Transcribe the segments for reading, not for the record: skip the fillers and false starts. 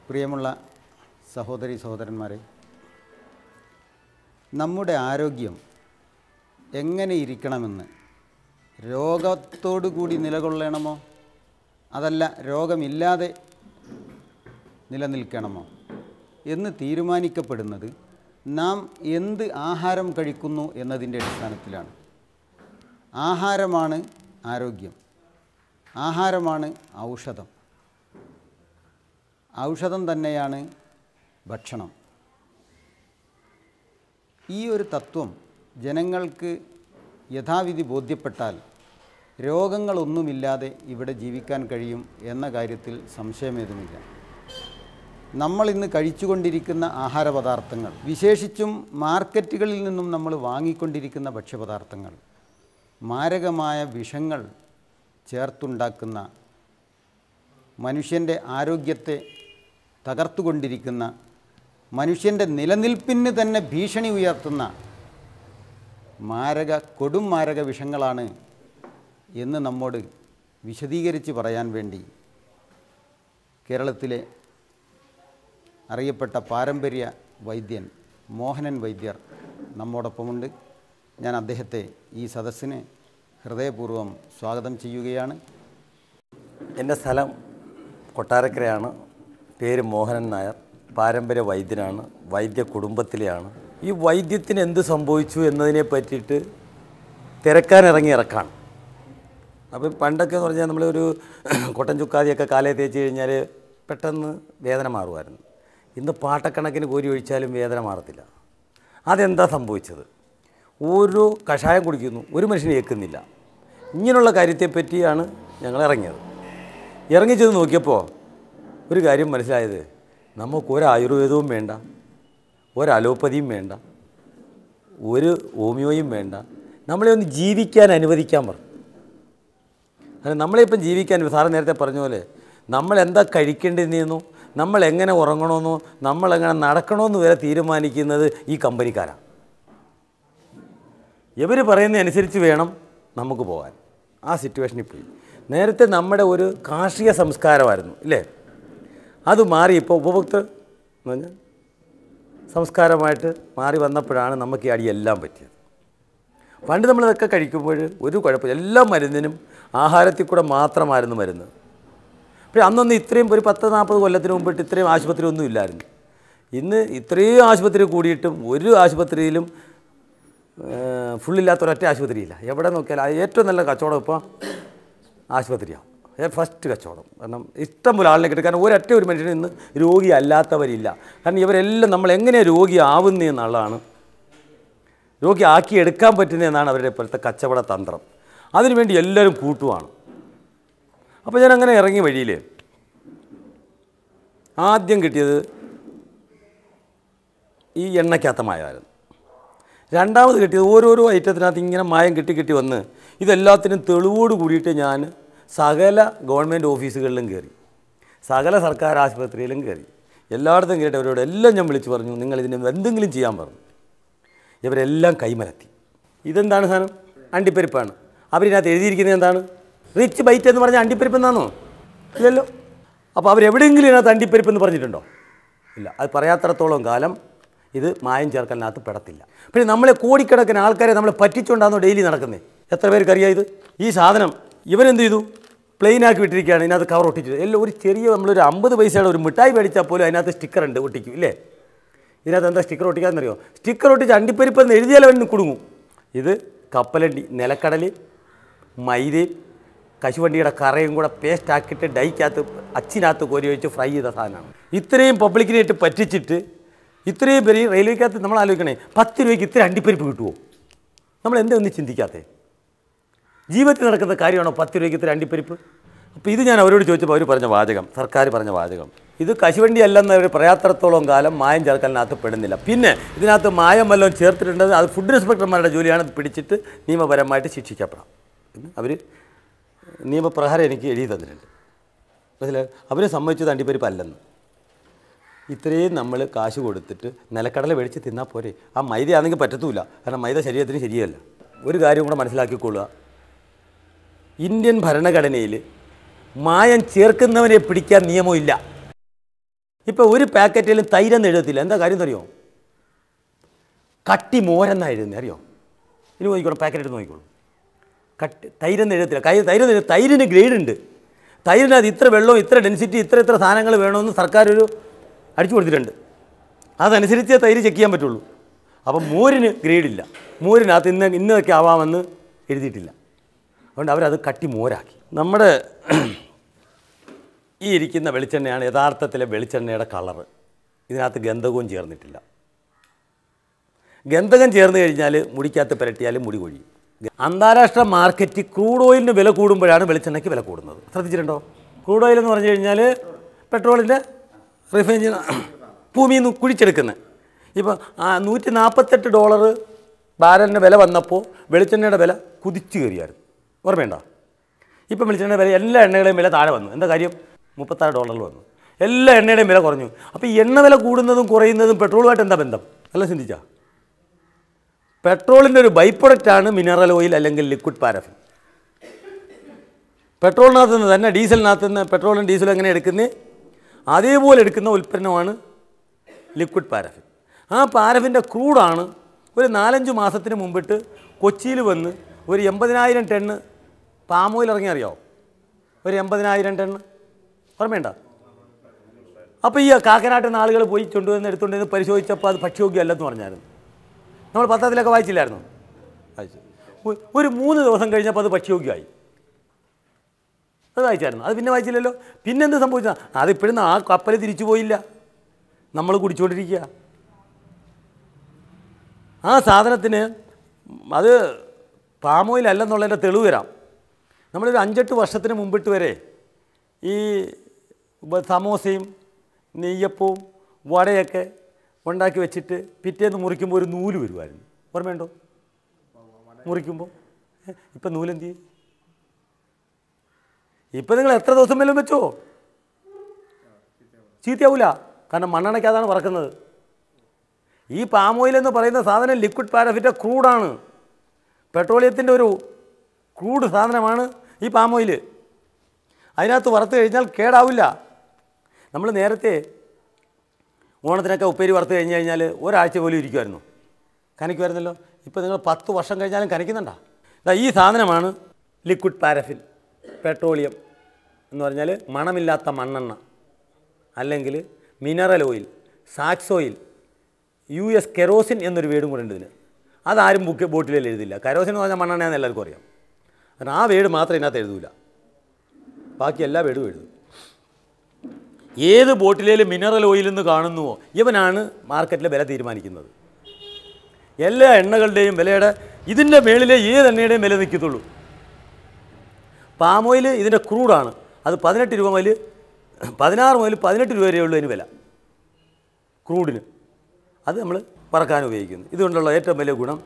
പ്രിയമുള്ള സഹോദരി സഹോദരന്മാരെ, നമ്മുടെ ആരോഗ്യം എങ്ങനെ ഇരിക്കണമെന്ന്, രോഗത്തോടു കൂടി നിലകൊള്ളണമോ അതല്ല രോഗമില്ലാതെ നിലനിൽക്കണമോ എന്ന് തീരുമാനിക്കപ്പെടുന്നത് നാം എന്ത് ആഹാരം കഴിക്കുന്നു എന്നതിൻ്റെ അടിസ്ഥാനത്തിലാണ്. ആഹാരമാണ് ആരോഗ്യം, ആഹാരമാണ് ഔഷധം, ഔഷധം തന്നെയാണ് ഭക്ഷണം. ഈ ഒരു തത്വം ജനങ്ങൾക്ക് യഥാവിധി ബോധ്യപ്പെട്ടാൽ രോഗങ്ങളൊന്നുമില്ലാതെ ഇവിടെ ജീവിക്കാൻ കഴിയും എന്ന കാര്യത്തിൽ സംശയമേതുമില്ല. നമ്മളിന്ന് കഴിച്ചുകൊണ്ടിരിക്കുന്ന ആഹാരപദാർത്ഥങ്ങൾ, വിശേഷിച്ചും മാർക്കറ്റുകളിൽ നിന്നും നമ്മൾ വാങ്ങിക്കൊണ്ടിരിക്കുന്ന ഭക്ഷ്യപദാർത്ഥങ്ങൾ, മാരകമായ വിഷങ്ങൾ ചേർത്തുണ്ടാക്കുന്ന, മനുഷ്യൻ്റെ ആരോഗ്യത്തെ തകർത്തുകൊണ്ടിരിക്കുന്ന, മനുഷ്യൻ്റെ നിലനിൽപ്പിന് തന്നെ ഭീഷണി ഉയർത്തുന്ന കൊടും മാരക വിഷങ്ങളാണ് എന്ന് നമ്മോട് വിശദീകരിച്ച് പറയാൻ വേണ്ടി കേരളത്തിലെ അറിയപ്പെട്ട പാരമ്പര്യ വൈദ്യൻ മോഹനൻ വൈദ്യർ നമ്മോടൊപ്പമുണ്ട്. ഞാൻ അദ്ദേഹത്തെ ഈ സദസ്സിന് ഹൃദയപൂർവ്വം സ്വാഗതം ചെയ്യുകയാണ്. എൻ്റെ സ്ഥലം കൊട്ടാരക്കരയാണ്. പേര് മോഹനൻ നായർ. പാരമ്പര്യ വൈദ്യനാണ്. വൈദ്യ കുടുംബത്തിലെയാണ്. ഈ വൈദ്യത്തിന് എന്ത് സംഭവിച്ചു എന്നതിനെ പറ്റിയിട്ട് തിരക്കാനിറങ്ങിയിറക്കാണ്. അപ്പം പണ്ടൊക്കെ എന്ന് പറഞ്ഞാൽ നമ്മളൊരു കൊട്ടൻ ചുക്കാതിയൊക്കെ കാലേ തേച്ച് കഴിഞ്ഞാൽ പെട്ടെന്ന് വേദന മാറുമായിരുന്നു. ഇന്ന് പാട്ടക്കണക്കിന് കോരി ഒഴിച്ചാലും വേദന മാറത്തില്ല. അതെന്താ സംഭവിച്ചത്? ഓരോ കഷായം കുടിക്കുന്നു, ഒരു മനുഷ്യനെ ഏൽക്കുന്നില്ല. ഇങ്ങനെയുള്ള കാര്യത്തെപ്പറ്റിയാണ് ഞങ്ങൾ ഇറങ്ങിയത്. ഇറങ്ങിച്ചെന്ന് നോക്കിയപ്പോൾ ഒരു കാര്യം മനസ്സിലായത്, നമുക്കൊരു ആയുർവേദവും വേണ്ട, ഒരു അലോപ്പതിയും വേണ്ട, ഒരു ഹോമിയോയും വേണ്ട, നമ്മളെ ഒന്ന് ജീവിക്കാൻ അനുവദിക്കാൻ പറഞ്ഞു. അതായത് നമ്മളിപ്പം ജീവിക്കാൻ, സാറ് നേരത്തെ പറഞ്ഞ പോലെ നമ്മളെന്താ കഴിക്കേണ്ടതെന്നോ, നമ്മളെങ്ങനെ ഉറങ്ങണമെന്നോ, നമ്മളെങ്ങനെ നടക്കണമെന്ന് വരെ തീരുമാനിക്കുന്നത് ഈ കമ്പനിക്കാരാണ്. ഇവർ പറയുന്നതനുസരിച്ച് വേണം നമുക്ക് പോകാൻ. ആ സിറ്റുവേഷനിൽ പോയി. നേരത്തെ നമ്മുടെ ഒരു കാർഷിക സംസ്കാരമായിരുന്നു, ഇല്ലേ? അത് മാറി ഇപ്പോൾ ഉപഭോക്തൃ എന്ന് പറഞ്ഞാൽ സംസ്കാരമായിട്ട് മാറി വന്നപ്പോഴാണ് നമുക്ക് ഈ അടിയെല്ലാം പറ്റിയത്. പണ്ട് നമ്മളിതൊക്കെ കഴിക്കുമ്പോൾ ഒരു കുഴപ്പമില്ല, എല്ലാ മരുന്നിനും ആഹാരത്തിൽ കൂടെ മാത്രമായിരുന്നു മരുന്ന്. പക്ഷേ അന്നൊന്നും ഇത്രയും ഒരു 10-40 കൊല്ലത്തിന് മുമ്പിട്ട് ഇത്രയും ആശുപത്രി ഒന്നും ഇല്ലായിരുന്നു. ഇന്ന് ഇത്രയും ആശുപത്രി കൂടിയിട്ടും ഒരു ആശുപത്രിയിലും ഫുള്ളില്ലാത്തൊരൊറ്റ ആശുപത്രിയില്ല. എവിടെ നോക്കിയാലും ഏറ്റവും നല്ല കച്ചവടം ഇപ്പോൾ ആശുപത്രിയാണ്. ഫസ്റ്റ് കച്ചവടം. കാരണം ഇഷ്ടം പോലെ ആളിനെ കിട്ടും. കാരണം ഒരു മനുഷ്യന് ഇന്ന് രോഗി അല്ലാത്തവരില്ല. കാരണം ഇവരെല്ലാം നമ്മൾ എങ്ങനെയാണ് രോഗി ആവുന്നതെന്നുള്ളതാണ്, രോഗി ആക്കിയെടുക്കാൻ പറ്റുന്നതെന്നാണ് അവരുടെ ഇപ്പോഴത്തെ കച്ചവട തന്ത്രം. അതിനുവേണ്ടി എല്ലാവരും കൂട്ടുവാണ്. അപ്പോൾ ഞാനങ്ങനെ ഇറങ്ങിയ വഴിയിൽ ആദ്യം കിട്ടിയത് ഈ എണ്ണയ്ക്കകത്ത മായമായിരുന്നു. രണ്ടാമത് കിട്ടിയത് ഓരോരോ ഐറ്റത്തിനകത്ത് ഇങ്ങനെ മായം കിട്ടി വന്ന് ഇതെല്ലാത്തിനും തെളിവോട് കൂടിയിട്ട് ഞാൻ സകല ഗവൺമെൻറ് ഓഫീസുകളിലും കയറി, സകല സർക്കാർ ആശുപത്രിയിലും കയറി, എല്ലായിടത്തും കയറിയിട്ട് അവരോട് എല്ലാം ഞാൻ വിളിച്ച് പറഞ്ഞു, നിങ്ങളിതിന് എന്തെങ്കിലും ചെയ്യാൻ പറഞ്ഞു. ഇവരെല്ലാം കൈമലത്തി. ഇതെന്താണ് സാധനം? അണ്ടിപ്പരിപ്പാണ്. അവരിതിനകത്ത് എഴുതിയിരിക്കുന്നത് എന്താണ്? റിച്ച് ബൈറ്റ് എന്ന് പറഞ്ഞാൽ അണ്ടിപ്പരിപ്പ് എന്നാണോ? ഇല്ലല്ലോ. അപ്പോൾ അവരെവിടെയെങ്കിലും ഇതിനകത്ത് അണ്ടിപ്പരിപ്പ് എന്ന് പറഞ്ഞിട്ടുണ്ടോ? ഇല്ല. അത് പറയാത്തിടത്തോളം കാലം ഇത് മായം ചേർക്കലിനകത്ത് പെടത്തില്ല. പിന്നെ നമ്മളെ കോടിക്കണക്കിന് ആൾക്കാരെ നമ്മളെ പറ്റിച്ചുകൊണ്ടാണോ ഡെയിലി നടക്കുന്നത്? എത്ര പേർക്കറിയാം ഇത്? ഈ സാധനം ഇവരെന്ത് ചെയ്തു? പ്ലെയിനാക്കി വിട്ടിരിക്കുകയാണ്. ഇതിനകത്ത് കവർ ഒട്ടിച്ചു. എല്ലാം ഒരു ചെറിയ നമ്മളൊരു 50 പൈസയുടെ ഒരു മിഠായി മേടിച്ചാൽ പോലും അതിനകത്ത് സ്റ്റിക്കർ ഉണ്ട്, ഒട്ടിക്കും, ഇല്ലേ? ഇതിനകത്ത് എന്താ സ്റ്റിക്കർ ഒട്ടിക്കാമെന്നറിയോ? സ്റ്റിക്കർ ഒട്ടിച്ച് അണ്ടിപ്പരിപ്പ് എന്ന് എഴുതിയാൽ അവന് കുടുങ്ങും. ഇത് കപ്പലണ്ടി, നിലക്കടൽ, മൈദയും കശുവണ്ടിയുടെ കറയും കൂടെ പേസ്റ്റ് ആക്കിയിട്ട് ഡൈക്കകത്ത് അച്ചിനകത്ത് കോരി വെച്ച് ഫ്രൈ ചെയ്ത സാധനമാണ്. ഇത്രയും പബ്ലിക്കിനായിട്ട് പറ്റിച്ചിട്ട് ഇത്രയും പേര് റെയിൽവേക്കകത്ത് നമ്മൾ ആലോചിക്കണേ, 10 രൂപയ്ക്ക് ഇത്ര അണ്ടിപ്പരിപ്പ് കിട്ടുമോ? നമ്മൾ എന്താ ഒന്നും ചിന്തിക്കാത്തേ? ജീവിതത്തിൽ നടക്കുന്ന കാര്യമാണോ 10 രൂപയ്ക്ക് ഇത്ര അണ്ടിപ്പരിപ്പ്? അപ്പോൾ ഇത് ഞാൻ അവരോട് ചോദിച്ചപ്പോൾ അവർ പറഞ്ഞ വാചകം, സർക്കാർ പറഞ്ഞ വാചകം, ഇത് കശുവണ്ടി അല്ലെന്ന് അവർ പറയാത്തിടത്തോളം കാലം മായം ചേർക്കലിനകത്ത് പെടുന്നില്ല. പിന്നെ ഇതിനകത്ത് മായം വല്ലതും ചേർത്തിട്ടുണ്ടെങ്കിൽ അത് ഫുഡ് ഇൻസ്പെക്ടർമാരുടെ ജോലിയാണ്, പിടിച്ചിട്ട് നിയമപരമായിട്ട് ശിക്ഷിക്കപ്പെടാം എന്ന് അവർ നിയമപ്രകാരം എനിക്ക് എഴുതി തന്നിട്ടുണ്ട്. മനസ്സിലായി? അവരെ സമ്മതിച്ചത് അണ്ടിപ്പരിപ്പ് അല്ലെന്ന്. ഇത്രയും നമ്മൾ കാശ് കൊടുത്തിട്ട് നിലക്കടല മേടിച്ച് തിന്നാൽ പോരെ? ആ മൈദയാണെങ്കിൽ പറ്റത്തുമില്ല, കാരണം മൈദ ശരീരത്തിന് ശരിയല്ല. ഒരു കാര്യം കൂടെ മനസ്സിലാക്കിക്കൊള്ളുക, ഇന്ത്യൻ ഭരണഘടനയിൽ മായം ചേർക്കുന്നവനെ പിടിക്കാൻ നിയമമില്ല. ഇപ്പോൾ ഒരു പാക്കറ്റിലും തൈരെന്ന് എഴുതത്തില്ല. എന്താ കാര്യം എന്നറിയോ? കട്ടി മോരെന്നാണ് എഴുതുന്നത്, അറിയോ? ഇനി നോക്കിക്കോളൂ, പാക്കറ്റ് എടുത്ത് നോക്കിക്കോളൂ. തൈരെന്ന് എഴുതത്തില്ല. തൈരിന് ഗ്രേഡ് ഉണ്ട്. തൈരിനകത്ത് ഇത്ര വെള്ളവും ഇത്ര ഡെൻസിറ്റി ഇത്ര സാധനങ്ങൾ വേണമെന്ന് സർക്കാർ ഒരു അടിച്ചു കൊടുത്തിട്ടുണ്ട്. അതനുസരിച്ച് തൈര് ചെക്ക് ചെയ്യാൻ പറ്റുള്ളൂ. അപ്പം മോരിന് ഗ്രേഡില്ല. മോരിനകത്ത് ഇന്നതൊക്കെ ആവാമെന്ന് എഴുതിയിട്ടില്ല. അതുകൊണ്ട് അവരത് കട്ടി മോരാക്കി. നമ്മുടെ ഈ ഇരിക്കുന്ന വെളിച്ചെണ്ണയാണ് യഥാർത്ഥത്തിലെ വെളിച്ചെണ്ണയുടെ കളറ്. ഇതിനകത്ത് ഗന്ധകവും ചേർന്നിട്ടില്ല. ഗന്ധകം ചേർന്ന് കഴിഞ്ഞാൽ മുടിക്കകത്ത് പുരട്ടിയാൽ മുടി കൊഴിയും. അന്താരാഷ്ട്ര മാർക്കറ്റിൽ ക്രൂഡ് ഓയിലിന് വില കൂടുമ്പോഴാണ് വെളിച്ചെണ്ണയ്ക്ക് വില കൂടുന്നത്. ശ്രദ്ധിച്ചിട്ടുണ്ടോ? ക്രൂഡ് ഓയിൽ എന്ന് പറഞ്ഞു കഴിഞ്ഞാൽ പെട്രോളിൻ്റെ റിഫൈൻ ഭൂമിയിൽ നിന്ന് കുഴിച്ചെടുക്കുന്നത്. ഇപ്പോൾ $148 ബാരലിന് വില വന്നപ്പോൾ വെളിച്ചെണ്ണയുടെ വില കുതിച്ചു കയറിയായിരുന്നു. ഓർമ്മയുണ്ടോ? ഇപ്പം വെളിച്ചെണ്ണയുടെ വില എല്ലാ എണ്ണയുടെയും വില താഴെ വന്നു. എന്താ കാര്യം? $36 വന്നു. എല്ലാ എണ്ണയുടെയും വില കുറഞ്ഞു. അപ്പോൾ ഈ എണ്ണ വില കൂടുന്നതും കുറയുന്നതും പെട്രോളുമായിട്ട് എന്താ ബന്ധം? എല്ലാം ചിന്തിച്ചാൽ പെട്രോളിൻ്റെ ഒരു ബൈ പ്രൊഡക്റ്റാണ് മിനറൽ ഓയിൽ അല്ലെങ്കിൽ ലിക്വിഡ് പാരഫിൻ. പെട്രോളിനകത്ത് നിന്ന് തന്നെ ഡീസലിനകത്ത് നിന്ന് പെട്രോളും ഡീസലും എങ്ങനെ എടുക്കുന്നത് അതേപോലെ എടുക്കുന്ന ഉൽപ്പന്നമാണ് ലിക്വിഡ് പാരഫിൻ. ആ പാരഫിൻ്റെ ക്രൂഡാണ് ഒരു 4-5 മാസത്തിന് മുമ്പിട്ട് കൊച്ചിയിൽ വന്ന് ഒരു 80,000 ടണ്ണ് പാം ഓയിൽ ഇറങ്ങി, അറിയാമോ? ഒരു 80,000 ടണ്ണ്. ഓർമ്മയുണ്ടോ? അപ്പോൾ ഈ കാക്കനാട്ടിൽ നിന്ന് ആളുകൾ പോയി എടുത്തുകൊണ്ടുവന്ന് പരിശോധിച്ചപ്പോൾ അത് ഭക്ഷ്യയോഗ്യമല്ലെന്ന് പറഞ്ഞായിരുന്നു. നമ്മൾ പത്രത്തിലൊക്കെ വായിച്ചില്ലായിരുന്നു? വായിച്ചു. ഒരു 3 ദിവസം കഴിഞ്ഞപ്പോൾ അത് ഭക്ഷ്യയോഗ്യമായി. അത് വായിച്ചായിരുന്നു? അത് പിന്നെ വായിച്ചില്ലല്ലോ. പിന്നെന്ത് സംഭവിച്ചാൽ അതിപ്പോഴും ആ കപ്പൽ തിരിച്ചു പോയില്ല, നമ്മൾ കുടിച്ചുകൊണ്ടിരിക്കുക. ആ സാധനത്തിന് അത് പാം ഓയിൽ അല്ലെന്നുള്ളതിൻ്റെ തെളിവ് തരാം. നമ്മളൊരു 5-8 വർഷത്തിന് മുമ്പിട്ട് വരെ ഈ സമോസയും നെയ്യപ്പവും വടയൊക്കെ ഉണ്ടാക്കി വെച്ചിട്ട് പിറ്റേന്ന് മുറിക്കുമ്പോൾ ഒരു നൂല് വരുമായിരുന്നു. ഓർമ്മയുണ്ടോ? മുറിക്കുമ്പോൾ ഇപ്പം നൂലെന്തി? ഇപ്പം നിങ്ങൾ എത്ര ദിവസം വല്ലതും വെച്ചോ ചീത്തയാവില്ല. കാരണം മണ്ണെണ്ണയ്ക്കതാണ് പറക്കുന്നത്. ഈ പാം ഓയിൽ എന്ന് പറയുന്ന സാധനം ലിക്വിഡ് പാരഫിൻ്റെ ക്രൂഡാണ്. പെട്രോളിയത്തിൻ്റെ ഒരു ക്രൂഡ് സാധനമാണ് ഈ പാം ഓയിൽ. അതിനകത്ത് വറുത്ത് കഴിഞ്ഞാൽ കേടാവില്ല. നമ്മൾ നേരത്തെ ഓണത്തിനൊക്കെ ഉപ്പേരി വറുത്ത് കഴിഞ്ഞ് കഴിഞ്ഞാൽ ഒരാഴ്ച പോലും ഇരിക്കുമായിരുന്നു, കനയ്ക്കുമായിരുന്നല്ലോ. ഇപ്പോൾ നിങ്ങൾ 10 വർഷം കഴിഞ്ഞാലും കനയ്ക്കുന്നുണ്ടോ? ഈ സാധനമാണ് ലിക്വിഡ് പാരഫിൻ. പെട്രോളിയം എന്ന് പറഞ്ഞാൽ മണമില്ലാത്ത മണ്ണെണ്ണ അല്ലെങ്കിൽ മിനറൽ ഓയിൽ, സാക്സ് ഓയിൽ, US കെറോസിൻ എന്നൊരു വേർഡും കൂടെ ഉണ്ട് ഇതിന്. അതാരും ബോട്ടിലിൽ എഴുതില്ല. കെറോസിൻ എന്ന് പറഞ്ഞാൽ മണ്ണെണ്ണയെന്ന് എല്ലാവർക്കും അറിയാം. കാരണം ആ വേർഡ് മാത്രം ഇതിനകത്ത് എഴുതൂല, ബാക്കി എല്ലാ വേർഡും എഴുതും. ഏത് ബോട്ടിലേലും മിനറൽ ഓയിൽ എന്ന് കാണുന്നുവോ ഇവനാണ് മാർക്കറ്റിലെ വില തീരുമാനിക്കുന്നത്. എല്ലാ എണ്ണകളുടെയും വിലയുടെ ഇതിൻ്റെ മേളിലെ ഏത് എണ്ണയുടെയും വില നിൽക്കത്തുള്ളൂ. പാം ഓയിൽ ഇതിൻ്റെ ക്രൂഡാണ്. അത് 18 രൂപ മുതൽ 16 മുതൽ 18 രൂപ വരെയുള്ളൂ അതിന് വില ക്രൂഡിന്. അത് നമ്മൾ വറക്കാൻ ഉപയോഗിക്കുന്നു. ഇതുകൊണ്ടുള്ള ഏറ്റവും വലിയ ഗുണം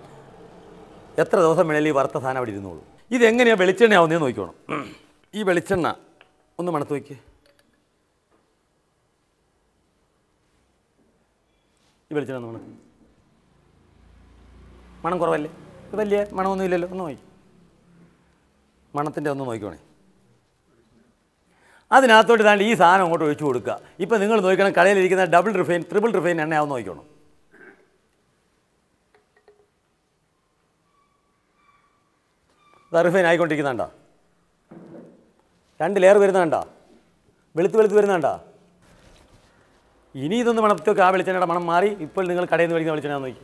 എത്ര ദിവസം വേണേലും ഈ വറുത്ത സാധനം അവിടെ ഇരുന്നോളൂ. ഇതെങ്ങനെയാണ് വെളിച്ചെണ്ണ ആവുന്നതെന്ന് നോക്കിക്കോണം. ഈ വെളിച്ചെണ്ണ ഒന്ന് മണത്ത് വയ്ക്ക്. ഈ വെളിച്ചെണ്ണ ഒന്ന് മണം. മണം കുറവല്ലേ? വലിയ മണമൊന്നും ഇല്ലല്ലോ. ഒന്ന് നോക്കി മണത്തിൻ്റെ ഒന്ന് നോക്കിക്കോണേ. അതിനകത്തോട്ട് താണ്ട് ഈ സാധനം അങ്ങോട്ട് ഒഴിച്ചു കൊടുക്കുക. ഇപ്പം നിങ്ങൾ നോക്കണം, കടയിലിരിക്കുന്ന ഡബിൾ റിഫൈൻ, ട്രിപ്പിൾ റിഫൈൻ എണ്ണയാവുന്ന നോക്കിക്കോണം. റിഫൈൻ ആയിക്കൊണ്ടിരിക്കുന്നുണ്ടോ? 2 ലെയർ വരുന്നുണ്ടോ? വെളുത്ത് വരുന്നുണ്ടോ? ഇനി ഇതൊന്ന് മണത്തൊക്കെ ആ വെളിച്ചെണ്ണയുടെ മണം മാറി. ഇപ്പോൾ നിങ്ങൾ കടയിൽ നിന്ന് മേടിക്കുന്ന വെളിച്ചെണ്ണ നോക്കി,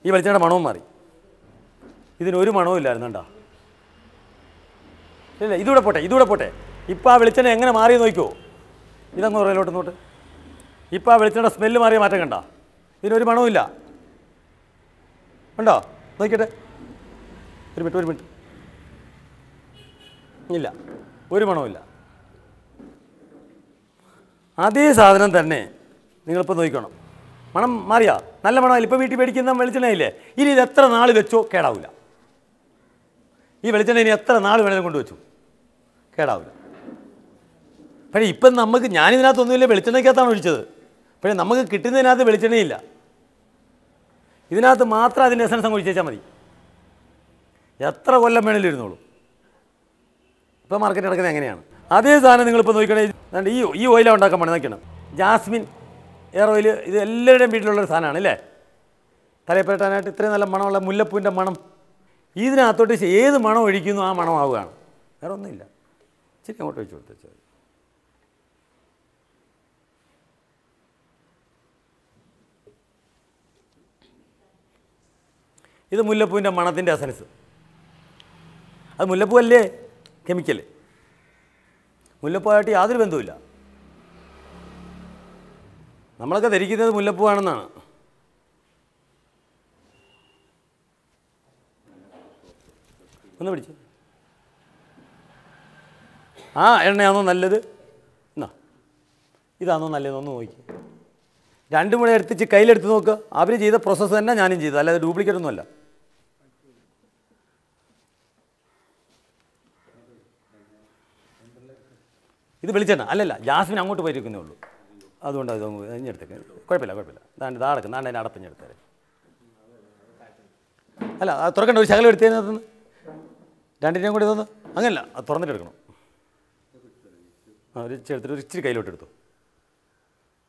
ഈ വെളിച്ചെണ്ണയുടെ മണവും മാറി. ഇതിനൊരു മണവും ഇല്ലായിരുന്നു കേട്ടോ. ഇല്ല, ഇതൂടെ പോട്ടെ. ഇപ്പോൾ ആ വെളിച്ചെണ്ണ എങ്ങനെ മാറി നോക്കിയോ? ഇതങ്ങ് പുറകിലോട്ട് നോട്ട്. ഇപ്പോൾ ആ വെളിച്ചെണ്ണയുടെ സ്മെല്ല് മാറിയ മാറ്റം കണ്ടോ? ഇതിനൊരു മണവും ഇല്ല. ഉണ്ടോ? നോക്കിയിട്ട് ഒരു മിനിറ്റ്. ഇല്ല, ഒരു മണവുമില്ല. അതേ സാധനം തന്നെ നിങ്ങളിപ്പോൾ നോക്കണം. മണം മാറിയാ? നല്ല മണമില്ല. ഇപ്പോൾ വീട്ടിൽ മേടിക്കുന്ന വെളിച്ചെണ്ണയില്ലേ, ഇനി ഇത് എത്ര നാൾ വെച്ചോ കേടാവില്ല. ഈ വെളിച്ചെണ്ണ ഇനി എത്ര നാൾ വേണേലും കൊണ്ടുവച്ചു കേടാവില്ല. പക്ഷേ ഇപ്പം നമുക്ക്, ഞാനിതിനകത്തൊന്നുമില്ല, വെളിച്ചെണ്ണയ്ക്കകത്താണ് ഒഴിച്ചത്. പക്ഷേ നമുക്ക് കിട്ടുന്നതിനകത്ത് വെളിച്ചെണ്ണയില്ല. ഇതിനകത്ത് മാത്രം അതിൻ്റെ എസൻസ് അങ്ങ് ഒഴിച്ചാൽ മതി. എത്ര കൊല്ലം വേണേലും ഇരുന്നോളൂ. ഇപ്പോൾ മാർക്കറ്റ് നടക്കുന്നത് എങ്ങനെയാണ്? അതേ സാധനം നിങ്ങളിപ്പോൾ നോക്കണേ, ഈ ഓയിലാണ് ഉണ്ടാക്കാൻ പണി നോക്കണം. ജാസ്മിൻ എയർ ഓയിൽ, ഇത് എല്ലാവരുടെയും വീട്ടിലുള്ളൊരു സാധനമാണ് അല്ലേ? തലയിൽപ്പെട്ടാനായിട്ട് ഇത്രയും നല്ല മണമുള്ള മുല്ലപ്പൂവിൻ്റെ മണം. ഇതിനകത്തോട്ട് ഏത് മണം ഒഴിക്കുന്നു ആ മണമാവുകയാണ്, വേറെ ഒന്നുമില്ല. ശരി, അങ്ങോട്ട് ഒഴിച്ചു കൊടുത്തു. ഇത് മുല്ലപ്പൂവിൻ്റെ മണത്തിൻ്റെ എസൻസ്. അത് മുല്ലപ്പൂവല്ലേ, കെമിക്കൽ. മുല്ലപ്പൂവായിട്ട് യാതൊരു ബന്ധവുമില്ല. നമ്മളൊക്കെ ധരിക്കുന്നത് മുല്ലപ്പൂവാണെന്നാണ്. ഒന്ന് പിടിച്ച്. ആ എണ്ണയാണോ നല്ലത്? എന്നാ ഇതാണോ നല്ലതെന്നൊന്ന് നോക്കി. രണ്ടും കൂടെ എടുത്തിച്ച് കയ്യിലെടുത്ത് നോക്കുക. അവർ ചെയ്ത പ്രോസസ്സ് തന്നെ ഞാനും ചെയ്തു, അല്ലാതെ ഡ്യൂപ്ലിക്കേറ്റ് ഒന്നുമല്ല. ഇത് വെളിച്ചെണ്ണ അല്ലല്ല, ജാസ്മിൻ അങ്ങോട്ട് പോയിരിക്കുന്നേ ഉള്ളൂ. അതുകൊണ്ട് അത് ഇഞ്ഞെടുത്തേക്ക്, കുഴപ്പമില്ല. ദാണ്ട് അടക്കും, ദാണ്ട് അതിൻ്റെ അടപ്പിഞ്ഞെടുത്തേ. അല്ല, അത് തുറക്കണ്ട, ഒരു ശകലം എടുത്തതിനകത്ത് രണ്ടിനെയും കൂടി ഇതൊന്ന് അങ്ങനല്ല, അത് തുറന്നിട്ട് എടുക്കണം. ഒരു എടുത്തിട്ട് ഒരു ഇച്ചിരി കയ്യിലോട്ട് എടുത്തു.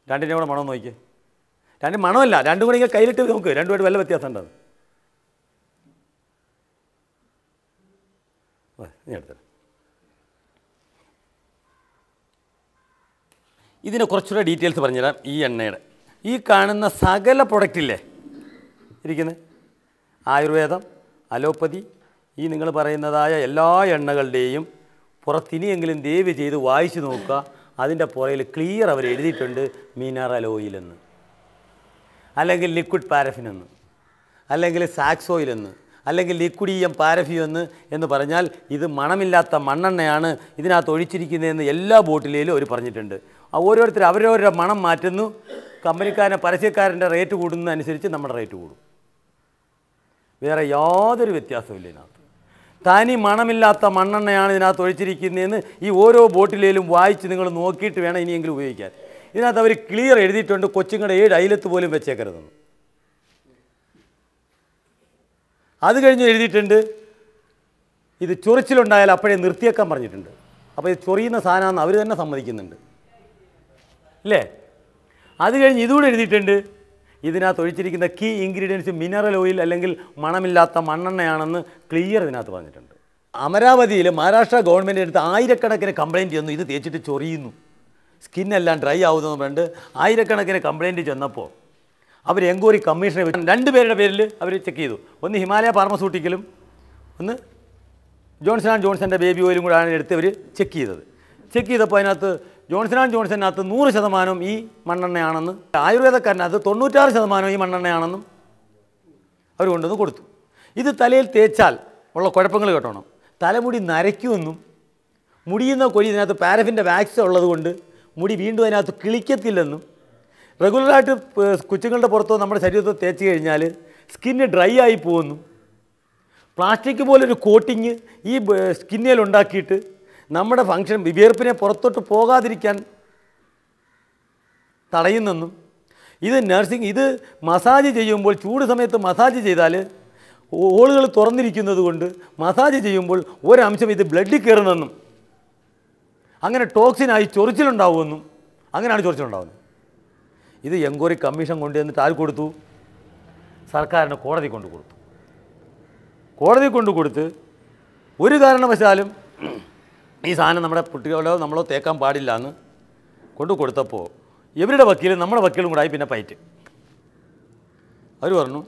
രണ്ടിനെയും കൂടെ മണം നോക്കിയേ. രണ്ടും മണമല്ല, രണ്ടും കൂടി ഇങ്ങനെ കയ്യിലിട്ട് നോക്ക്, രണ്ടുമായിട്ട് വല്ല വ്യത്യാസം ഉണ്ടാകും. നീ എടുത്തത് ഇതിനെ കുറച്ചുകൂടെ ഡീറ്റെയിൽസ് പറഞ്ഞുതരാം. ഈ എണ്ണയുടെ ഈ കാണുന്ന സകല പ്രൊഡക്റ്റില്ലേ ഇരിക്കുന്നത്, ആയുർവേദം, അലോപ്പതി, ഈ നിങ്ങൾ പറയുന്നതായ എല്ലാ എണ്ണകളുടെയും പുറത്തിനിയെങ്കിലും ദയവ് ചെയ്ത് വായിച്ച് നോക്കുക. അതിൻ്റെ പുറയിൽ ക്ലിയർ അവർ എഴുതിയിട്ടുണ്ട് മിനറൽ ഓയിൽ എന്ന്, അല്ലെങ്കിൽ ലിക്വിഡ് പാരഫിൻ എന്ന്, അല്ലെങ്കിൽ സാക്സ് ഓയിൽ എന്ന്, അല്ലെങ്കിൽ ലിക്വിഡിയം പാരഫ്യൂ എന്ന് പറഞ്ഞാൽ ഇത് മണമില്ലാത്ത മണ്ണെണ്ണയാണ് ഇതിനകത്ത് ഒഴിച്ചിരിക്കുന്നതെന്ന് എല്ലാ ബോട്ടിലേലും അവർ പറഞ്ഞിട്ടുണ്ട്. ഓരോരുത്തർ അവരവരുടെ മണം മാറ്റുന്നു. കമ്പനിക്കാരനെ പരസ്യക്കാരൻ്റെ റേറ്റ് കൂടുന്നതനുസരിച്ച് നമ്മുടെ റേറ്റ് കൂടും. വേറെ യാതൊരു വ്യത്യാസമില്ല ഇതിനകത്ത്. തനി മണമില്ലാത്ത മണ്ണെണ്ണയാണ് ഇതിനകത്ത് ഒഴിച്ചിരിക്കുന്നതെന്ന് ഈ ഓരോ ബോട്ടിലേലും വായിച്ച് നിങ്ങൾ നോക്കിയിട്ട് വേണം ഇനിയെങ്കിലും ഉപയോഗിക്കാൻ. ഇതിനകത്ത് അവർ ക്ലിയർ എഴുതിയിട്ടുണ്ട്, കൊച്ചുങ്ങളുടെ 7 അയലത്ത് പോലും വെച്ചേക്കരുതെന്ന്. അത് കഴിഞ്ഞ് എഴുതിയിട്ടുണ്ട് ഇത് ചൊറിച്ചിലുണ്ടായാൽ അപ്പോഴേ നിർത്തിയേക്കാൻ പറഞ്ഞിട്ടുണ്ട്. അപ്പോൾ ഇത് ചൊറിയുന്ന സാധനമാണെന്ന് അവർ തന്നെ സമ്മതിക്കുന്നുണ്ട് അല്ലേ? അത് കഴിഞ്ഞ് ഇതുകൂടെ എഴുതിയിട്ടുണ്ട് ഇതിനകത്ത് ഒഴിച്ചിരിക്കുന്ന കീ ഇൻഗ്രീഡിയൻസ് മിനറൽ ഓയിൽ അല്ലെങ്കിൽ മണമില്ലാത്ത മണ്ണെണ്ണയാണെന്ന് ക്ലിയർ ഇതിനകത്ത് പറഞ്ഞിട്ടുണ്ട്. അമരാവതിയിൽ മഹാരാഷ്ട്ര ഗവൺമെൻറ് എടുത്ത് ആയിരക്കണക്കിന് കംപ്ലയിൻറ്റ് ചെന്നു, ഇത് തേച്ചിട്ട് ചൊറിയുന്നു, സ്കിന്നെല്ലാം ഡ്രൈ ആവുന്നതെന്ന് പറഞ്ഞിട്ട് ആയിരക്കണക്കിന് കംപ്ലയിൻറ്റ് ചെന്നപ്പോൾ അവർ എൻക്വയറി കമ്മീഷനെ 2 പേരുടെ പേരിൽ അവർ ചെക്ക് ചെയ്തു. ഒന്ന് ഹിമാലയ ഫാർമസ്യൂട്ടിക്കലും ഒന്ന് ജോൺസൺ ആൻഡ് ജോൺസൻ്റെ ബേബി ഓയിലും കൂടെയാണ് എടുത്ത് അവർ ചെക്ക് ചെയ്തത്. ചെക്ക് ചെയ്തപ്പോൾ അതിനകത്ത് ജോൺസൺ ആൻഡ് ജോൺസണിനകത്ത് 100% ഈ മണ്ണെണ്ണയാണെന്ന്, ആയുർവേദക്കാരനകത്ത് 96% ഈ മണ്ണെണ്ണയാണെന്നും അവർ കൊണ്ടുവന്ന് കൊടുത്തു. ഇത് തലയിൽ തേച്ചാൽ ഉള്ള കുഴപ്പങ്ങൾ കേട്ടോണം. തലമുടി നരയ്ക്കുമെന്നും മുടിയുന്ന കൊഴി ഇതിനകത്ത് പാരഫിൻ്റെ വാക്സ് ഉള്ളതുകൊണ്ട് മുടി വീണ്ടും അതിനകത്ത് കിളിക്കത്തില്ലെന്നും, റെഗുലറായിട്ട് കൊച്ചുങ്ങളുടെ പുറത്തോ നമ്മുടെ ശരീരത്തിൽ തേച്ച് കഴിഞ്ഞാൽ സ്കിന്ന് ഡ്രൈ ആയി പോകുന്നു, പ്ലാസ്റ്റിക് പോലൊരു കോട്ടിങ് ഈ സ്കിന്നിൽ ഉണ്ടാക്കിയിട്ട് നമ്മുടെ ഫങ്ഷൻ വിയർപ്പിനെ പുറത്തോട്ട് പോകാതിരിക്കാൻ തടയുന്നെന്നും, ഇത് നഴ്സിംഗ് ഇത് മസാജ് ചെയ്യുമ്പോൾ ചൂട് സമയത്ത് മസാജ് ചെയ്താൽ ഹോളുകൾ തുറന്നിരിക്കുന്നത് കൊണ്ട് മസാജ് ചെയ്യുമ്പോൾ ഒരംശം ഇത് ബ്ലഡിൽ കയറുന്നെന്നും അങ്ങനെ ടോക്സിനായി ചൊറിച്ചിലുണ്ടാവുമെന്നും, അങ്ങനെയാണ് ചൊറിച്ചിലുണ്ടാവുന്നത്. ഇത് എൻക്വയറി കമ്മീഷൻ കൊണ്ടുവന്നിട്ട് ആര് കൊടുത്തു? സർക്കാരിന് കോടതി കൊണ്ട് കൊടുത്തു. കോടതി കൊണ്ട് കൊടുത്ത് ഒരു കാരണവശാലും ഈ സാധനം നമ്മുടെ കുട്ടികളോ നമ്മളോ തേക്കാൻ പാടില്ല എന്ന് കൊണ്ട് കൊടുത്തപ്പോൾ ഇവരുടെ വക്കീലും നമ്മുടെ വക്കീലും കൂടായി പിന്നെ ഫൈറ്റ്. അവർ പറഞ്ഞു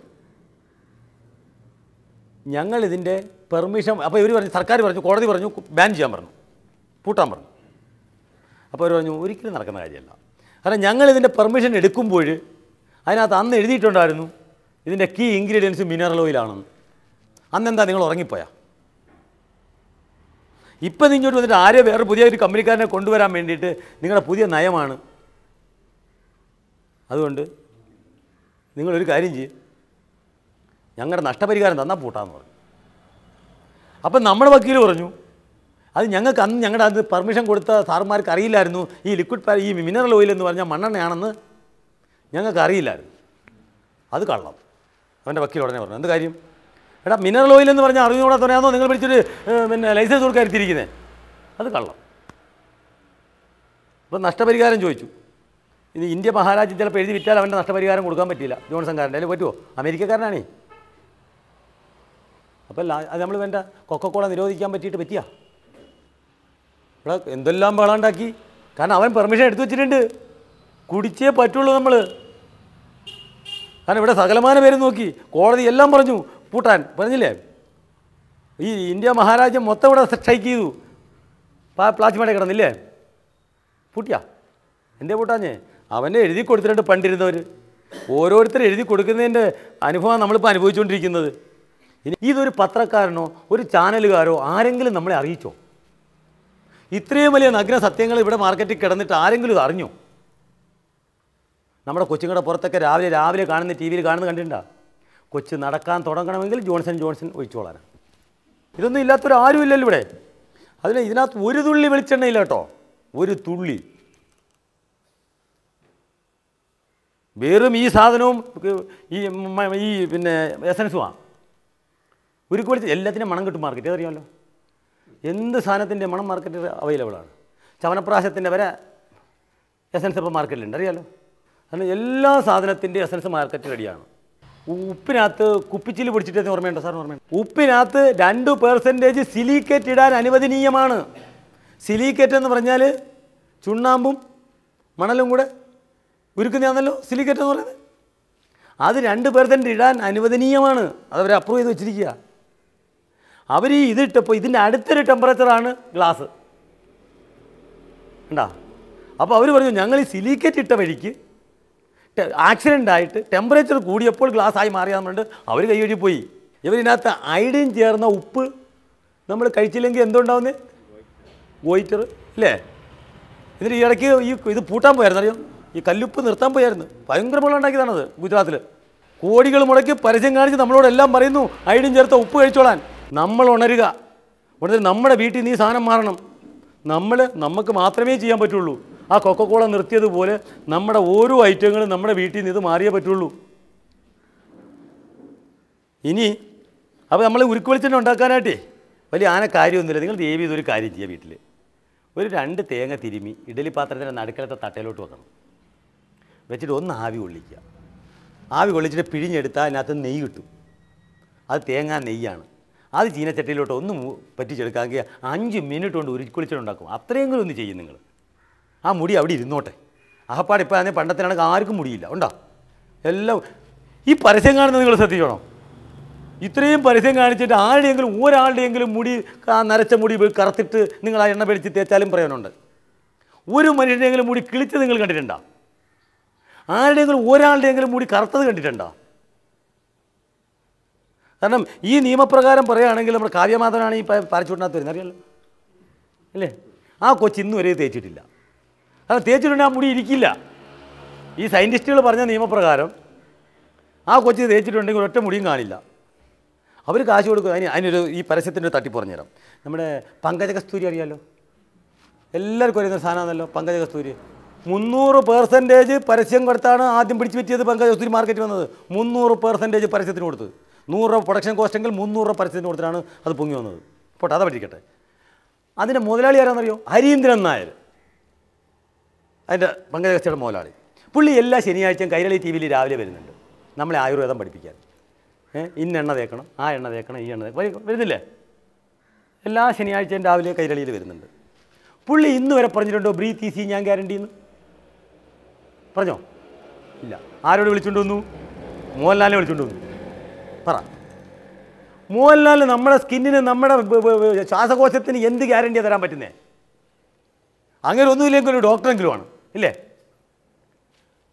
ഞങ്ങളിതിൻ്റെ പെർമിഷൻ, അപ്പോൾ ഇവർ പറഞ്ഞു, സർക്കാർ പറഞ്ഞു, കോടതി പറഞ്ഞു ബാൻ ചെയ്യാൻ പറഞ്ഞു, പൂട്ടാൻ പറഞ്ഞു. അപ്പോൾ അവർ പറഞ്ഞു ഒരിക്കലും നടക്കുന്ന കാര്യമല്ല. കാരണം ഞങ്ങളിതിൻ്റെ പെർമിഷൻ എടുക്കുമ്പോൾ അതിനകത്ത് അന്ന് എഴുതിയിട്ടുണ്ടായിരുന്നു ഇതിൻ്റെ കീ ഇൻഗ്രീഡിയൻസ് മിനറൽ ഓയിലാണെന്ന്. അന്നെന്താ നിങ്ങൾ ഉറങ്ങിപ്പോയാ? ഇപ്പം ഇങ്ങോട്ട് വന്നിട്ട് ആരെ വേറെ പുതിയ ഒരു കമ്പനിക്കാരനെ കൊണ്ടുവരാൻ വേണ്ടിയിട്ട് നിങ്ങളുടെ പുതിയ നയമാണ്. അതുകൊണ്ട് നിങ്ങളൊരു കാര്യം ചെയ്യും, ഞങ്ങളുടെ നഷ്ടപരിഹാരം തന്നാൽ പൂട്ടാന്ന് പറഞ്ഞു. അപ്പം നമ്മുടെ വക്കീൽ പറഞ്ഞു അത് ഞങ്ങൾക്ക് അന്ന് ഞങ്ങളുടെ അത് പെർമിഷൻ കൊടുത്ത സാറുമാർക്ക് അറിയില്ലായിരുന്നു ഈ ഈ മിനറൽ ഓയിൽ എന്ന് പറഞ്ഞാൽ മണ്ണെണ്ണയാണെന്ന് ഞങ്ങൾക്ക് അറിയില്ലായിരുന്നു. അത് കള്ളം. അവൻ്റെ വക്കീൽ ഉടനെ പറഞ്ഞു എന്ത് കാര്യം? എടാ മിനറൽ ഓയിൽ എന്ന് പറഞ്ഞാൽ അറിഞ്ഞുകൂടാത്തവനാണോ നിങ്ങൾ വിളിച്ചിട്ട് പിന്നെ ലൈസൻസ് കൊടുക്കാൻ എടുത്തിരിക്കുന്നത്? അത് കള്ളം. അപ്പോൾ നഷ്ടപരിഹാരം ചോദിച്ചു. ഇനി ഇന്ത്യ മഹാരാജ്യം ചിലപ്പോൾ എഴുതി വിറ്റാൽ അവൻ്റെ നഷ്ടപരിഹാരം കൊടുക്കാൻ പറ്റില്ല, ജോൺസൺകാരൻ്റെ. അതിൽ പറ്റുമോ? അമേരിക്കക്കാരനാണേ. അപ്പോൾ അത് നമ്മൾ വേണ്ട കൊക്കക്കോള നിരോധിക്കാൻ പറ്റിയ ഇവിടെ എന്തെല്ലാം ബഹളമുണ്ടാക്കി. കാരണം അവൻ പെർമിഷൻ എടുത്തു വെച്ചിട്ടുണ്ട്, കുടിച്ചേ പറ്റുള്ളൂ നമ്മൾ. കാരണം ഇവിടെ സകലമാന പേര് നോക്കി, കോടതി എല്ലാം പറഞ്ഞു പൂട്ടാൻ പറഞ്ഞില്ലേ. ഈ ഇന്ത്യ മഹാരാജ്യം മൊത്തം ഇവിടെ സ്ട്രൈക്ക് ചെയ്തു, പ്ലാച്ചിമട കിടന്നില്ലേ, പൂട്ടിയാ. എന്തേ പൂട്ടാഞ്ഞേ? അവനെ എഴുതി കൊടുത്തിട്ടുണ്ട് പണ്ടിരുന്നവർ. ഓരോരുത്തർ എഴുതി കൊടുക്കുന്നതിൻ്റെ അനുഭവം നമ്മളിപ്പോൾ അനുഭവിച്ചുകൊണ്ടിരിക്കുന്നത്. ഇനി ഇതൊരു പത്രക്കാരനോ ഒരു ചാനലുകാരോ ആരെങ്കിലും നമ്മളെ അറിയിച്ചോ? ഇത്രയും വലിയ നഗ്ന സത്യങ്ങൾ ഇവിടെ മാർക്കറ്റിൽ കിടന്നിട്ട് ആരെങ്കിലും ഇത് അറിഞ്ഞോ? നമ്മുടെ കൊച്ചുങ്ങളുടെ പുറത്തൊക്കെ രാവിലെ കാണുന്ന ടി വിയിൽ കാണുന്നത് കണ്ടിട്ടുണ്ടോ? കൊച്ച് നടക്കാൻ തുടങ്ങണമെങ്കിൽ ജോൺസൺ ഒഴിച്ചോളാനാണ്. ഇതൊന്നും ഇല്ലാത്തൊരാരും ഇല്ലല്ലോ ഇവിടെ. ഇതിനകത്ത് ഒരു തുള്ളി വെളിച്ചെണ്ണയില്ല കേട്ടോ, ഒരു തുള്ളി. വെറും ഈ സാധനവും ഈ പിന്നെ എസൻസുമാണ്. ഉരുക്ക് വെളിച്ചം എല്ലാത്തിനും മണം കിട്ടും മാർക്കറ്റ്, അതറിയാമല്ലോ. എന്ത് സാധനത്തിൻ്റെ മണം മാർക്കറ്റിൽ അവൈലബിളാണ്. ചവനപ്രാശത്തിൻ്റെ വരെ എസൻസ് ഇപ്പോൾ മാർക്കറ്റിലുണ്ട്, അറിയാമല്ലോ. കാരണം എല്ലാ സാധനത്തിൻ്റെ എസൻസ് മാർക്കറ്റ് റെഡിയാണ്. ഉപ്പിനകത്ത് കുപ്പിച്ചില് പിടിച്ചിട്ട് ഓർമ്മയുണ്ടോ സാറിന്? ഓർമ്മയുണ്ട്. ഉപ്പിനകത്ത് 2% സിലിക്കേറ്റ് ഇടാൻ അനുവദനീയമാണ്. സിലിക്കേറ്റ് എന്ന് പറഞ്ഞാൽ ചുണ്ണാമ്പും മണലും കൂടെ ഉരുക്കുന്നതാണല്ലോ സിലിക്കേറ്റ് എന്ന് പറയുന്നത്. അത് 2% ഇടാൻ അനുവദനീയമാണ്. അതവർ അപ്രൂവ് ചെയ്ത് വെച്ചിരിക്കുക. അവർ ഇതിട്ടപ്പോൾ ഇതിൻ്റെ അടുത്തൊരു ടെമ്പറേച്ചറാണ് ഗ്ലാസ് ഉണ്ടാ. അപ്പോൾ അവർ പറഞ്ഞു ഞങ്ങൾ ഈ സിലിക്കേറ്റ് ഇട്ട വഴിക്ക് ആക്സിഡൻ്റ് ആയിട്ട് ടെമ്പറേച്ചർ കൂടിയപ്പോൾ ഗ്ലാസ്സായി മാറിയാന്ന് പറഞ്ഞിട്ട് അവർ കൈ കഴുകി പോയി. ഇവരിനകത്ത് അയഡിൻ ചേർന്ന ഉപ്പ് നമ്മൾ കഴിച്ചില്ലെങ്കിൽ എന്തുണ്ടാവുന്നത്? വോയിറ്റർ ഇല്ലേ? ഇതിന് ഈ ഇടയ്ക്ക് ഇത് പൂട്ടാൻ പോയായിരുന്നു, അറിയോ? ഈ കല്ലുപ്പ് നിർത്താൻ പോയായിരുന്നു. ഭയങ്കര വെള്ളം ഉണ്ടാക്കിയതാണത് ഗുജറാത്തിൽ. കോടികൾ മുടക്കി പരസ്യം കാണിച്ച് നമ്മളോടെല്ലാം പറയുന്നു അയഡിൻ ചേർത്ത ഉപ്പ് കഴിച്ചോളാൻ. നമ്മൾ ഉണരുക. ഉടനെ നമ്മുടെ വീട്ടിൽ നിന്ന് ഈ സാധനം മാറണം. നമുക്ക് മാത്രമേ ചെയ്യാൻ പറ്റുള്ളൂ. ആ കൊക്കക്കോള നിർത്തിയതുപോലെ നമ്മുടെ ഓരോ ഐറ്റങ്ങളും നമ്മുടെ വീട്ടിൽ നിന്ന് ഇത് മാറിയേ പറ്റുള്ളൂ. ഇനി അപ്പോൾ നമ്മൾ ഉരുക്ക് വെളിച്ചെണ്ണ ഉണ്ടാക്കാനായിട്ടേ വലിയ കാര്യമൊന്നുമില്ല. നിങ്ങൾ ദേവി ഇതൊരു കാര്യം ചെയ്യുക, വീട്ടിൽ ഒരു 2 തേങ്ങ തിരുമി ഇഡലി പാത്രത്തിൻ്റെ നടുക്കളത്തെ തട്ടയിലോട്ട് വെക്കണം. വെച്ചിട്ട് ഒന്ന് ആവി കൊള്ളിക്കുക. ആവി കൊള്ളിച്ചിട്ട് പിഴിഞ്ഞെടുത്താൽ അതിനകത്ത് നെയ്യ് കിട്ടും. അത് തേങ്ങാ നെയ്യാണ്. അത് ചീനച്ചട്ടിയിലോട്ട് ഒന്ന് പറ്റിച്ചെടുക്കാമെങ്കിൽ 5 മിനിറ്റ് കൊണ്ട് ഉരുക്ക് വെളിച്ചെണ്ണ ഉണ്ടാക്കും. അത്രയെങ്കിലും ഒന്ന് ചെയ്യും നിങ്ങൾ. ആ മുടി അവിടെ ഇരുന്നോട്ടെ. അഹപ്പാട് ഇപ്പോൾ ആണെങ്കിൽ പണ്ടത്തിനാണെങ്കിൽ ആർക്കും മുടിയില്ല, ഉണ്ടോ? എല്ലാം ഈ പരസ്യം കാണുന്നത് നിങ്ങൾ ശ്രദ്ധിക്കണം. ഇത്രയും പരസ്യം കാണിച്ചിട്ട് ഒരാളുടെയെങ്കിലും മുടി നരച്ച മുടി കറുത്തിട്ട് നിങ്ങൾ ആ എണ്ണ പിടിച്ച് തേച്ചാലും പ്രയോജനമുണ്ട്. ഒരു മനുഷ്യൻ്റെയെങ്കിലും മുടി കിളിച്ച് നിങ്ങൾ കണ്ടിട്ടുണ്ടോ? ഒരാളുടെയെങ്കിലും മുടി കറുത്തത് കണ്ടിട്ടുണ്ടോ? കാരണം ഈ നിയമപ്രകാരം പറയുകയാണെങ്കിൽ നമ്മുടെ കാവ്യമാധവനാണ് ഈ പാരച്ചൂട്ടിനകത്ത് വരുന്നത്, അറിയാമല്ലോ അല്ലേ? ആ കൊച്ച് ഇന്ന് വരെ തേച്ചിട്ടില്ല. കാരണം തേച്ചിട്ടുണ്ടെങ്കിൽ ആ മുടി ഇരിക്കില്ല. ഈ സയൻറ്റിസ്റ്റുകൾ പറഞ്ഞ നിയമപ്രകാരം ആ കൊച്ച് തേച്ചിട്ടുണ്ടെങ്കിൽ ഒറ്റ മുടിയും കാണില്ല. അവർ കാശ് കൊടുക്കും. അതിനൊരു ഈ പരസ്യത്തിൻ്റെ തട്ടിപ്പ് പറഞ്ഞുതരാം. നമ്മുടെ പങ്കജകസ്തൂരി അറിയാമല്ലോ, എല്ലാവർക്കും അറിയുന്ന സാധനമാണല്ലോ പങ്കജകസ്തൂരി. 300% പരസ്യം കൊടുത്താണ് ആദ്യം പിടിച്ചു പറ്റിയത് പങ്കജകസ്തൂരി മാർക്കറ്റ് വന്നത്. 300% പരസ്യത്തിന് കൊടുത്ത്. 100 രൂപ പ്രൊഡക്ഷൻ കോസ്റ്റ് എങ്കിൽ 300 രൂപ പരസ്യത്തിന് കൊടുത്തിട്ടാണ് അത് പൊങ്ങി വന്നത്. പോട്ടെ, അതാ പഠിക്കട്ടെ. അതിൻ്റെ മുതലാളി ആരാണെന്നറിയോ? ഹരീന്ദ്രൻ നായർ, അതിൻ്റെ പങ്കജകസ്തൂരിയുടെ മുതലാളി. പുള്ളി എല്ലാ ശനിയാഴ്ചയും കൈരളി TV രാവിലെ വരുന്നുണ്ട് നമ്മളെ ആയുർവേദം പഠിപ്പിക്കാൻ. ഇന്ന എണ്ണ തേക്കണം, ആ എണ്ണ തേക്കണം, ഈ എണ്ണ വരുന്നില്ലേ? എല്ലാ ശനിയാഴ്ചയും രാവിലെ കൈരളിയിൽ വരുന്നുണ്ട്. പുള്ളി ഇന്ന് വരെ പറഞ്ഞിട്ടുണ്ടോ ബ്രീത്ത് ഈസി ഞാൻ ഗ്യാരണ്ടി എന്ന്? പറഞ്ഞോ? ഇല്ല. ആരോട് വിളിച്ചുകൊണ്ട് വന്നു? മോഹൻലാലിനെ വിളിച്ചുകൊണ്ട് വന്നു. പറ, മോഹൻലാൽ നമ്മുടെ സ്കിന്നിന് നമ്മുടെ ശ്വാസകോശത്തിന് എന്ത് ഗ്യാരണ്ടിയാണ് തരാൻ പറ്റുന്നത്? അങ്ങനെ ഒന്നുമില്ലെങ്കിൽ ഒരു ഡോക്ടറെങ്കിലും ആണ്, ഇല്ലേ?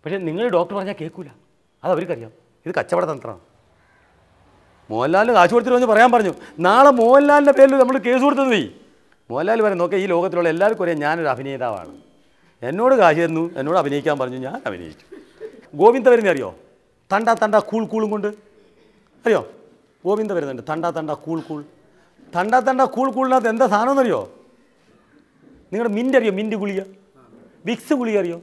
പക്ഷേ നിങ്ങൾ ഡോക്ടർ പറഞ്ഞാൽ കേൾക്കൂല, അത് അവർക്കറിയാം. ഇത് കച്ചവട തന്ത്രമാണ്. മോഹൻലാലിന് കാശ് കൊടുത്തിട്ട് വന്ന് പറയാൻ പറഞ്ഞു. നാളെ മോഹൻലാലിൻ്റെ പേരിൽ നമ്മൾ കേസ് കൊടുത്തത് പോയി. മോഹൻലാൽ പറയും, നോക്കുക ഈ ലോകത്തിലുള്ള എല്ലാവർക്കും അറിയാം ഞാനൊരു അഭിനേതാവാണ്. എന്നോട് കാശ് തന്നു, എന്നോട് അഭിനയിക്കാൻ പറഞ്ഞു, ഞാൻ അഭിനയിച്ചു. ഗോവിന്ദ വരുന്നത് അറിയോ? തണ്ട കൂളും കൊണ്ട് അറിയോ? ഗോവിന്ദ വരുന്നുണ്ട്. തണ്ട കൂളിനകത്ത് എന്താ സാധനം എന്നറിയോ? നിങ്ങളുടെ മിൻ്റ് അറിയോ? മിൻ്റ് ഗുളിക, വിക്സ് ഗുളിക അറിയോ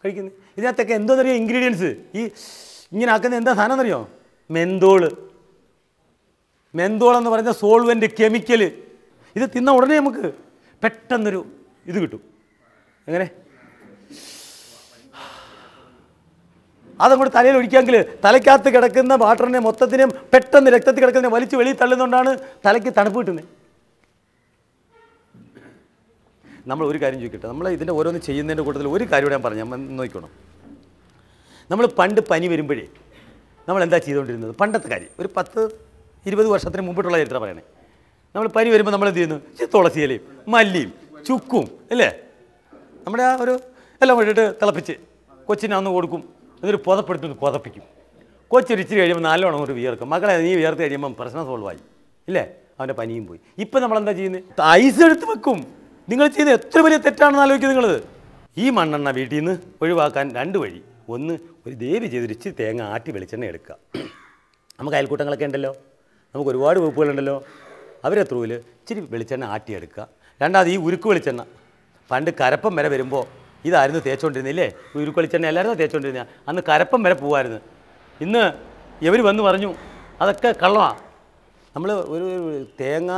കഴിക്കുന്നത്? ഇതിനകത്തൊക്കെ എന്തോന്നറിയോ ഇൻഗ്രീഡിയൻസ്? ഈ ഇങ്ങനെ ആക്കുന്ന എന്താ സാധനം എന്നറിയോ? മെന്തോൾ എന്ന് പറയുന്ന സോൾവെൻ്റ് കെമിക്കൽ. ഇത് തിന്ന ഉടനെ നമുക്ക് പെട്ടെന്നൊരു ഇത് കിട്ടും. എങ്ങനെ? അതങ്ങോട്ട് തലയിൽ ഒഴിക്കാമെങ്കിൽ തലയ്ക്കകത്ത് കിടക്കുന്ന വാട്ടറിനെ മൊത്തത്തിനും പെട്ടെന്ന് രക്തത്തിൽ കിടക്കുന്നതിനെ വലിച്ച് വെളിയിൽ തള്ളുന്നതുകൊണ്ടാണ് തലയ്ക്ക് തണുപ്പ് കിട്ടുന്നത്. നമ്മൾ ഒരു കാര്യം ചോദിക്കട്ടെ, നമ്മൾ ഇതിൻ്റെ ഓരോന്ന് ചെയ്യുന്നതിൻ്റെ കൂട്ടത്തിൽ ഒരു കാര്യം ഞാൻ പറഞ്ഞു നോക്കണം. നമ്മൾ പണ്ട് പനി വരുമ്പോഴേ നമ്മൾ എന്താ ചെയ്തുകൊണ്ടിരുന്നത്? പണ്ടത്തെ കാര്യം ഒരു 10-20 വർഷത്തിന് മുമ്പിട്ടുള്ള ചരിത്രം പറയണേ. നമ്മൾ പനി വരുമ്പോൾ നമ്മൾ എന്ത് ചെയ്യുന്നു? തുളസിയിലയും മല്ലിയും ചുക്കും അല്ലേ, നമ്മുടെ ആ ഒരു എല്ലാം കൂടിയിട്ട് തിളപ്പിച്ച് കൊച്ചിനെ അന്ന് കൊടുക്കും. എന്നിട്ട് പുതപ്പെടുത്തു പുതപ്പിക്കും. കൊച്ചൊരു ഇച്ചിരി കഴിയുമ്പോൾ നല്ലോണം ഒരു വിയർക്കും. മക്കളെ നീ വിയർത്ത് കഴിയുമ്പം പ്രശ്നം സോൾവായി ഇല്ലേ, അവൻ്റെ പനിയും പോയി. ഇപ്പം നമ്മളെന്താ ചെയ്യുന്നത്? ഐസ് എടുത്ത് വെക്കും. നിങ്ങൾ ചെയ്യുന്നത് എത്ര വലിയ തെറ്റാണെന്ന് ആലോചിക്കുക നിങ്ങൾ. ഈ മണ്ണെണ്ണ വീട്ടിൽ നിന്ന് ഒഴിവാക്കാൻ 2 വഴി. ഒന്ന്, ഒരു ദേവി ചെയ്തൊരു ഇച്ചിരി തേങ്ങ ആട്ടി വെളിച്ചെണ്ണ എടുക്കുക. നമുക്ക് അയൽക്കൂട്ടങ്ങളൊക്കെ ഉണ്ടല്ലോ, നമുക്ക് ഒരുപാട് വകുപ്പുകളുണ്ടല്ലോ, അവരെ ത്രൂവിൽ ഇച്ചിരി വെളിച്ചെണ്ണ ആട്ടിയെടുക്കുക. രണ്ടാമത് ഈ ഉരുക്ക് വെളിച്ചെണ്ണ. പണ്ട് കരപ്പം വരെ വരുമ്പോൾ ഇതായിരുന്നു തേച്ചുകൊണ്ടിരുന്നില്ലേ, ഉരുക്ക് വെളിച്ചെണ്ണ എല്ലാവരും തേച്ചുകൊണ്ടിരുന്ന. അന്ന് കരപ്പം വരെ പോവായിരുന്നു. ഇന്ന് ഇവർ വന്ന് പറഞ്ഞു അതൊക്കെ കള്ളമാണ്. നമ്മൾ ഒരു തേങ്ങ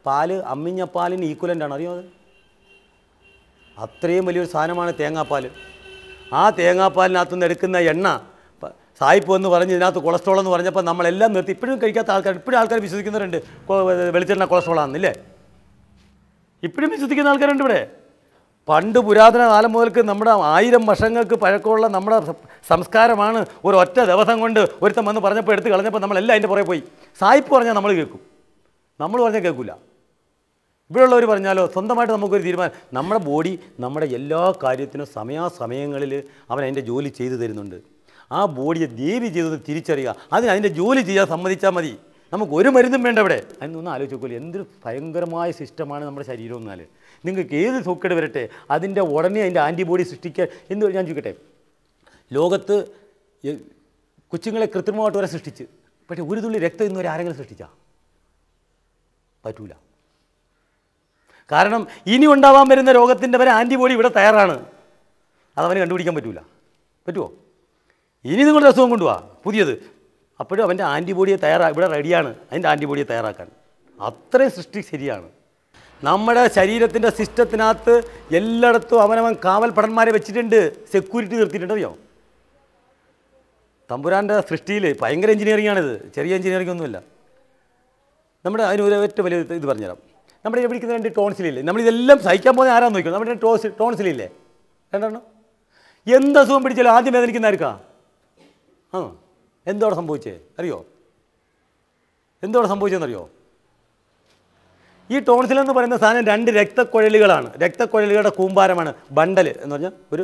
പാല് അമ്മിഞ്ഞപ്പാലിന് ഈക്വലൻ്റാണ്, അറിയോ? അത് അത്രയും വലിയൊരു സാധനമാണ് തേങ്ങാപ്പാൽ. ആ തേങ്ങാപ്പാലിനകത്തുനിന്ന് എടുക്കുന്ന എണ്ണ സായിപ്പ് എന്ന് പറഞ്ഞ് ഇതിനകത്ത് കൊളസ്ട്രോൾ എന്ന് പറഞ്ഞപ്പോൾ നമ്മളെല്ലാം നിർത്തി. ഇപ്പോഴും കഴിക്കാത്ത ആൾക്കാർ, ഇപ്പോഴും ആൾക്കാർ വിശ്വസിക്കുന്നവരുണ്ട് വെളിച്ചെണ്ണ കൊളസ്ട്രോളാണെന്നില്ലേ. ഇപ്പോഴും വിശ്വസിക്കുന്ന ആൾക്കാരുണ്ട് ഇവിടെ. പണ്ട് പുരാതന കാലം മുതൽക്ക് നമ്മുടെ 1000 വർഷങ്ങൾക്ക് പഴക്കമുള്ള നമ്മുടെ സംസ്കാരമാണ് ഒരു ഒറ്റ ദിവസം കൊണ്ട് ഒരുത്തം വന്ന് പറഞ്ഞപ്പോൾ എടുത്ത് കളഞ്ഞപ്പോൾ നമ്മളെല്ലാം അതിൻ്റെ പുറകെ പോയി. സായിപ്പ് പറഞ്ഞാൽ നമ്മൾ കേൾക്കും, നമ്മൾ പറഞ്ഞാൽ കേൾക്കില്ല. ഇവിടെയുള്ളവർ പറഞ്ഞാലോ സ്വന്തമായിട്ട് നമുക്കൊരു തീരുമാനം. നമ്മുടെ ബോഡി നമ്മുടെ എല്ലാ കാര്യത്തിനും സമയാസമയങ്ങളിൽ അവൻ അതിൻ്റെ ജോലി ചെയ്തു തരുന്നുണ്ട്. ആ ബോഡിയെ ദേവി ചെയ്തത് തിരിച്ചറിയുക, അതിൻ്റെ ജോലി ചെയ്യാൻ സമ്മതിച്ചാൽ മതി. നമുക്ക് ഒരു മരുന്നും വേണ്ട ഇവിടെ. അതിനൊന്നും ആലോചിച്ച് നോക്കില്ല, എന്തൊരു ഭയങ്കരമായ സിസ്റ്റമാണ് നമ്മുടെ ശരീരം. എന്നാൽ നിങ്ങൾക്ക് ഏത് സൂക്കേട് വരട്ടെ അതിൻ്റെ ഉടനെ അതിൻ്റെ ആൻറ്റിബോഡി സൃഷ്ടിക്കാൻ. എന്ത് ഞാൻ ചോദിക്കട്ടെ, ലോകത്ത് കൊച്ചുങ്ങളെ കൃത്രിമമായിട്ട് വരെ സൃഷ്ടിച്ച്, പക്ഷേ ഒരു തുള്ളി രക്തം ഇന്നുവരെ ആരെങ്കിലും സൃഷ്ടിച്ചാൽ പറ്റൂല. കാരണം ഇനി ഉണ്ടാവാൻ വരുന്ന രോഗത്തിൻ്റെ വരെ ആൻറ്റിബോഡി ഇവിടെ തയ്യാറാണ്. അതവന് കണ്ടുപിടിക്കാൻ പറ്റൂല. പറ്റുമോ? ഇനി നിങ്ങളുടെ അസുഖം കൊണ്ടുപോവാ പുതിയത്, അപ്പോഴും അവൻ്റെ ആൻറ്റിബോഡിയെ ഇവിടെ റെഡിയാണ് അതിൻ്റെ ആൻറ്റിബോഡിയെ തയ്യാറാക്കാൻ. അത്രയും സൃഷ്ടി ശരിയാണ്. നമ്മുടെ ശരീരത്തിൻ്റെ സിസ്റ്റത്തിനകത്ത് എല്ലായിടത്തും അവനവൻ കാവൽ ഭടന്മാരെ വെച്ചിട്ടുണ്ട്, സെക്യൂരിറ്റി നിർത്തിയിട്ടുണ്ട്. അറിയോ? തമ്പുരാൻ്റെ സൃഷ്ടിയിൽ ഭയങ്കര എഞ്ചിനീയറിംഗ് ആണിത്, ചെറിയ എഞ്ചിനീയറിംഗ് ഒന്നുമില്ല. നമ്മുടെ അതിന് ഏറ്റവും വലിയ ഇത് പറഞ്ഞുതരാം. നമ്മുടെ ഇവിടെ ഇരിക്കുന്ന 2 ടോൺസിലില്ലേ, നമ്മളിതെല്ലാം സഹിക്കാൻ പോകുന്ന ആരാന്ന് നോക്കണം. നമ്മുടെ ടോൺസിലില്ലേ 2 എന്തസുഖം പിടിച്ചാലും ആദ്യം വേദനിക്കുന്നതായിരിക്കാം. എന്തോടെ സംഭവിച്ചേ അറിയോ? എന്തോടെ സംഭവിച്ചതെന്നറിയോ? ഈ ടോൺസിലെന്ന് പറയുന്ന സാധനം 2 രക്തക്കുഴലുകളാണ്. രക്തക്കുഴലുകളുടെ കൂമ്പാരമാണ് ബണ്ടൽ എന്ന് പറഞ്ഞാൽ. ഒരു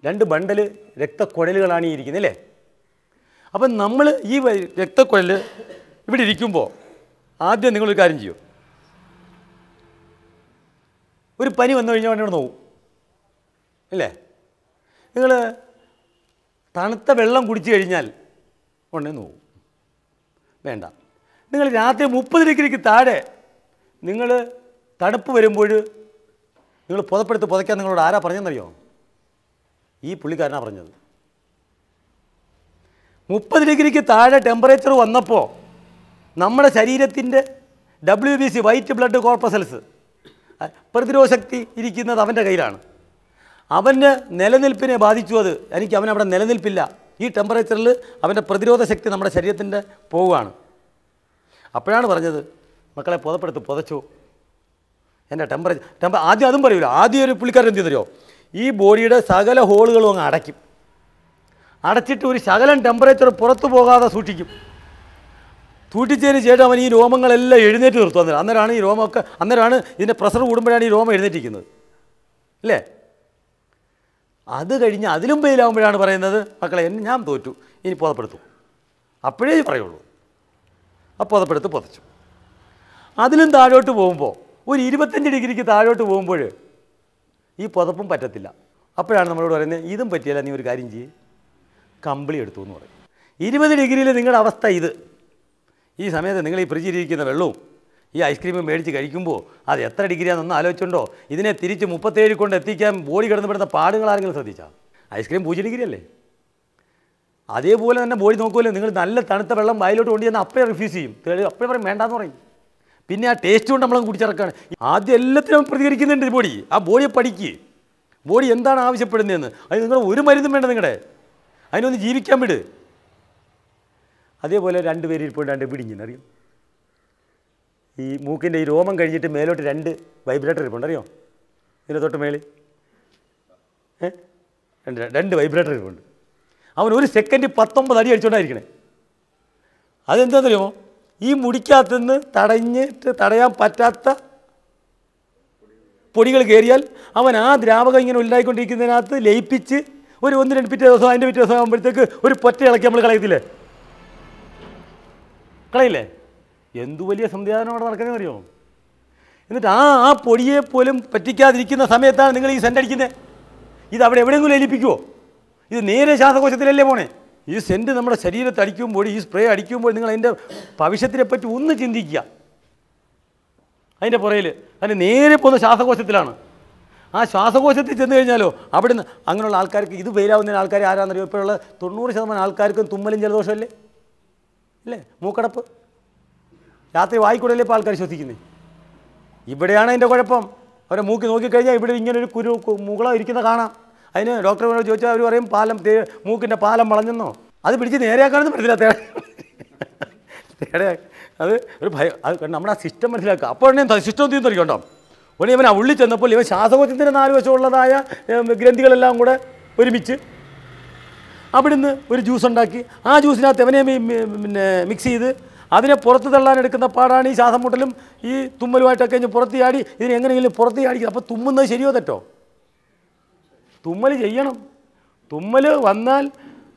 2 ബണ്ടൽ രക്തക്കുഴലുകളാണ് ഈ ഇരിക്കുന്നത് അല്ലേ. അപ്പം നമ്മൾ ഈ രക്തക്കുഴൽ ഇവിടെ ഇരിക്കുമ്പോൾ ആദ്യം നിങ്ങളൊരു കാര്യം ചെയ്യും. ഒരു പനി വന്നു കഴിഞ്ഞാൽ ഉടനെ നോവും അല്ലേ. നിങ്ങൾ തണുത്ത വെള്ളം കുടിച്ചു കഴിഞ്ഞാൽ ഉടനെ നോവും. വേണ്ട, നിങ്ങൾ രാത്രി 30 ഡിഗ്രിക്ക് താഴെ നിങ്ങൾ തണുപ്പ് വരുമ്പോൾ നിങ്ങൾ പുതക്കാൻ നിങ്ങളോട് ആരാ പറഞ്ഞതെന്നറിയോ? ഈ പുള്ളിക്കാരനാണ് പറഞ്ഞത്. 30 ഡിഗ്രിക്ക് താഴെ ടെമ്പറേച്ചർ വന്നപ്പോൾ നമ്മുടെ ശരീരത്തിൻ്റെ WBC വൈറ്റ് ബ്ലഡ് കോർപ്പസൽസ് പ്രതിരോധ ശക്തി ഇരിക്കുന്നത് അവൻ്റെ കയ്യിലാണ്. അവൻ്റെ നിലനിൽപ്പിനെ ബാധിച്ചു. അത് അവനവിടെ നിലനിൽപ്പില്ല. ഈ ടെമ്പറേച്ചറിൽ അവൻ്റെ പ്രതിരോധ ശക്തി നമ്മുടെ ശരീരത്തിൻ്റെ പോവുകയാണ്. അപ്പോഴാണ് പറഞ്ഞത് മക്കളെ പുതച്ചു എൻ്റെ ടെമ്പറേച്ചർ ആദ്യം അതും പറയൂല. ആദ്യം ഒരു പുള്ളിക്കാരൻ എന്ത് ചെയ്യുന്നറിയോ? ഈ ബോഡിയുടെ സകല ഹോളുകളും അങ്ങ് അടയ്ക്കും. അടച്ചിട്ട് ഒരു ശകലം ടെമ്പറേച്ചർ പുറത്തു പോകാതെ സൂക്ഷിക്കും. സൂക്ഷിച്ചതിന് ശേഷം അവൻ ഈ രോമങ്ങളെല്ലാം എഴുന്നേറ്റ് നിർത്തും. അന്നേരമാണ് ഈ രോമമൊക്കെ, അന്നേരമാണ് ഇതിൻ്റെ പ്രഷർ കൂടുമ്പോഴാണ് ഈ രോമം എഴുന്നേറ്റിരിക്കുന്നത് അല്ലേ. അത് കഴിഞ്ഞ് അതിലും വെയിലാകുമ്പോഴാണ് പറയുന്നത് മക്കളെ ഞാൻ തോറ്റു, ഇനി പുതപ്പെടുത്തും. അപ്പോഴേ പറയുള്ളൂ. ആ പുതച്ചു. അതിലും താഴോട്ട് പോകുമ്പോൾ ഒരു 25 ഡിഗ്രിക്ക് താഴോട്ട് പോകുമ്പോൾ ഈ പുതപ്പും പറ്റത്തില്ല. അപ്പോഴാണ് നമ്മളോട് പറയുന്നത് ഇതും പറ്റിയല്ല, നീ ഒരു കാര്യം ചെയ്യ്, കമ്പിളി എടുത്തു എന്ന് പറയും. 20 ഡിഗ്രിയിൽ നിങ്ങളുടെ അവസ്ഥ ഇത്. ഈ സമയത്ത് നിങ്ങൾ ഈ ഫ്രിഡ്ജിലിരിക്കുന്ന വെള്ളവും ഈ ഐസ്ക്രീമും മേടിച്ച് കഴിക്കുമ്പോൾ അത് എത്ര ഡിഗ്രിയാണെന്നൊന്നും ആലോചിച്ചുണ്ടോ? ഇതിനെ തിരിച്ച് 37 കൊണ്ട് എത്തിക്കാൻ ബോഡി കിടന്നുപെടുന്ന പാടുകൾ ആരെങ്കിലും ശ്രദ്ധിച്ചാൽ? ഐസ്ക്രീം 0 ഡിഗ്രി അല്ലേ. അതേപോലെ തന്നെ ബോഡി നോക്കുമല്ലോ. നിങ്ങൾ നല്ല തണുത്ത വെള്ളം വായിലോട്ട് കൊണ്ടുചെന്നാൽ അപ്പോഴേ റിഫ്യൂസ് ചെയ്യും. അപ്പോഴേ പറയും വേണ്ടാന്ന് പറയും. പിന്നെ ആ ടേസ്റ്റ് കൊണ്ട് നമ്മളങ്ങ് കുടിച്ചിറക്കാണ്. ആദ്യം എല്ലാത്തിനും പ്രതികരിക്കുന്നുണ്ട് ബോഡി. ആ ബോഡിയെ പഠിക്കുക. ബോഡി എന്താണ് ആവശ്യപ്പെടുന്നതെന്ന്. അതിന് നിങ്ങൾ ഒരു മരുന്നും വേണ്ട, നിങ്ങളുടെ അതിനൊന്ന് ജീവിക്കാൻ വിട്. അതേപോലെ 2 പേര് ഇരിപ്പുണ്ട് പിടിഞ്ഞിന് അറിയോ, ഈ മൂക്കിൻ്റെ ഈ രോമം കഴിഞ്ഞിട്ട് മേലോട്ട് 2 വൈബ്രേറ്റർ ഇരിപ്പുണ്ട് അറിയോ, ഇതിൻ്റെ തൊട്ട് മേളിൽ 2 വൈബ്രേറ്റർ ഇരിപ്പുണ്ട്. അവൻ ഒരു സെക്കൻഡ് 19 അടി അടിച്ചുകൊണ്ടായിരിക്കണേ. അതെന്താണെന്നറിയുമോ, ഈ മുടിക്കകത്തുനിന്ന് തടയാൻ പറ്റാത്ത പൊടികൾ കയറിയാൽ അവൻ ആ ദ്രാവകം ഇങ്ങനെ ഉണ്ടായിക്കൊണ്ടിരിക്കുന്നതിനകത്ത് ലയിപ്പിച്ച് ഒരു 1-2 പിറ്റേ ദിവസം അതിൻ്റെ പിറ്റേ ദിവസം ആകുമ്പോഴത്തേക്ക് ഒരു പൊറ്റ ഇളക്കി നമ്മൾ കളയത്തില്ലേ, കളയില്ലേ? എന്തു വലിയ സംവിധാനം അവിടെ നടക്കുന്നത് അറിയുമോ? എന്നിട്ട് ആ പൊടിയെ പോലും പറ്റിക്കാതിരിക്കുന്ന സമയത്താണ് നിങ്ങൾ ഈ സെൻ്റ് അടിക്കുന്നത്. ഇത് അവിടെ എവിടെയെങ്കിലും ലയിപ്പിക്കുമോ? ഇത് നേരെ ശ്വാസകോശത്തിലല്ലേ പോണേ. ഈ സെൻറ്റ് നമ്മുടെ ശരീരത്ത് അടിക്കുമ്പോൾ, ഈ സ്പ്രേ അടിക്കുമ്പോൾ നിങ്ങൾ അതിൻ്റെ ഭവിഷ്യത്തിനെ പറ്റി ഒന്ന് ചിന്തിക്കുക. അതിൻ്റെ പുറയിൽ അതിന് നേരെ പോകുന്ന ശ്വാസകോശത്തിലാണ്. ആ ശ്വാസകോശത്തിൽ ചെന്ന് കഴിഞ്ഞാലോ അവിടുന്ന് അങ്ങനെയുള്ള ആൾക്കാർക്ക് ഇത് ഫെയിലാവുന്ന ആൾക്കാർ ആരാണെന്നറിയോ? ഇപ്പോഴുള്ള 90% ആൾക്കാർക്കും തുമ്മലും ജലദോഷമല്ലേ, അല്ലേ? മൂക്കടപ്പ് രാത്രി വായിക്കൂടല്ലേ ഇപ്പോൾ ആൾക്കാർ ശ്വസിക്കുന്നത്. ഇവിടെയാണ് അതിൻ്റെ കുഴപ്പം. അവരെ മൂക്കി നോക്കിക്കഴിഞ്ഞാൽ ഇവിടെ ഇങ്ങനെ ഒരു മുകളം ഇരിക്കുന്ന കാണാം. അതിന് ഡോക്ടർമാരോട് ചോദിച്ചാൽ അവർ പറയും മൂക്കിൻ്റെ പാലം വളഞ്ഞെന്നോ. അത് പിടിച്ച് നേരെയാക്കാനൊന്നും പറ്റില്ല. അത് ഒരു ഭയം. അത് നമ്മുടെ ആ സിസ്റ്റം മനസ്സിലാക്കുക. അപ്പോൾ സിസ്റ്റം ഒന്നും തിരിക്കണ്ടോ. ഉടനെ ഇവൻ ആ ഉള്ളിൽ ചെന്നപ്പോൾ ഇവൻ ശ്വാസകോശത്തിൻ്റെ 4 വശമുള്ളതായ ഗ്രന്ഥികളെല്ലാം കൂടെ ഒരുമിച്ച് അവിടുന്ന് ഒരു ജ്യൂസ് ഉണ്ടാക്കി ആ ജ്യൂസിനകത്ത് അവനെ പിന്നെ മിക്സ് ചെയ്ത് അതിനെ പുറത്ത് തള്ളാനെടുക്കുന്ന പാടാണ് ഈ ശ്വാസം മുട്ടലും ഈ തുമ്മലുമായിട്ടൊക്കെ കഴിഞ്ഞ് പുറത്ത് ചാടി ഇതിനെ എങ്ങനെയെങ്കിലും പുറത്ത് ചാടിക്കുക. അപ്പോൾ തുമ്മുന്നത് ശരിയോ തെറ്റോ? തുമ്മൽ ചെയ്യണം. തുമ്മൽ വന്നാൽ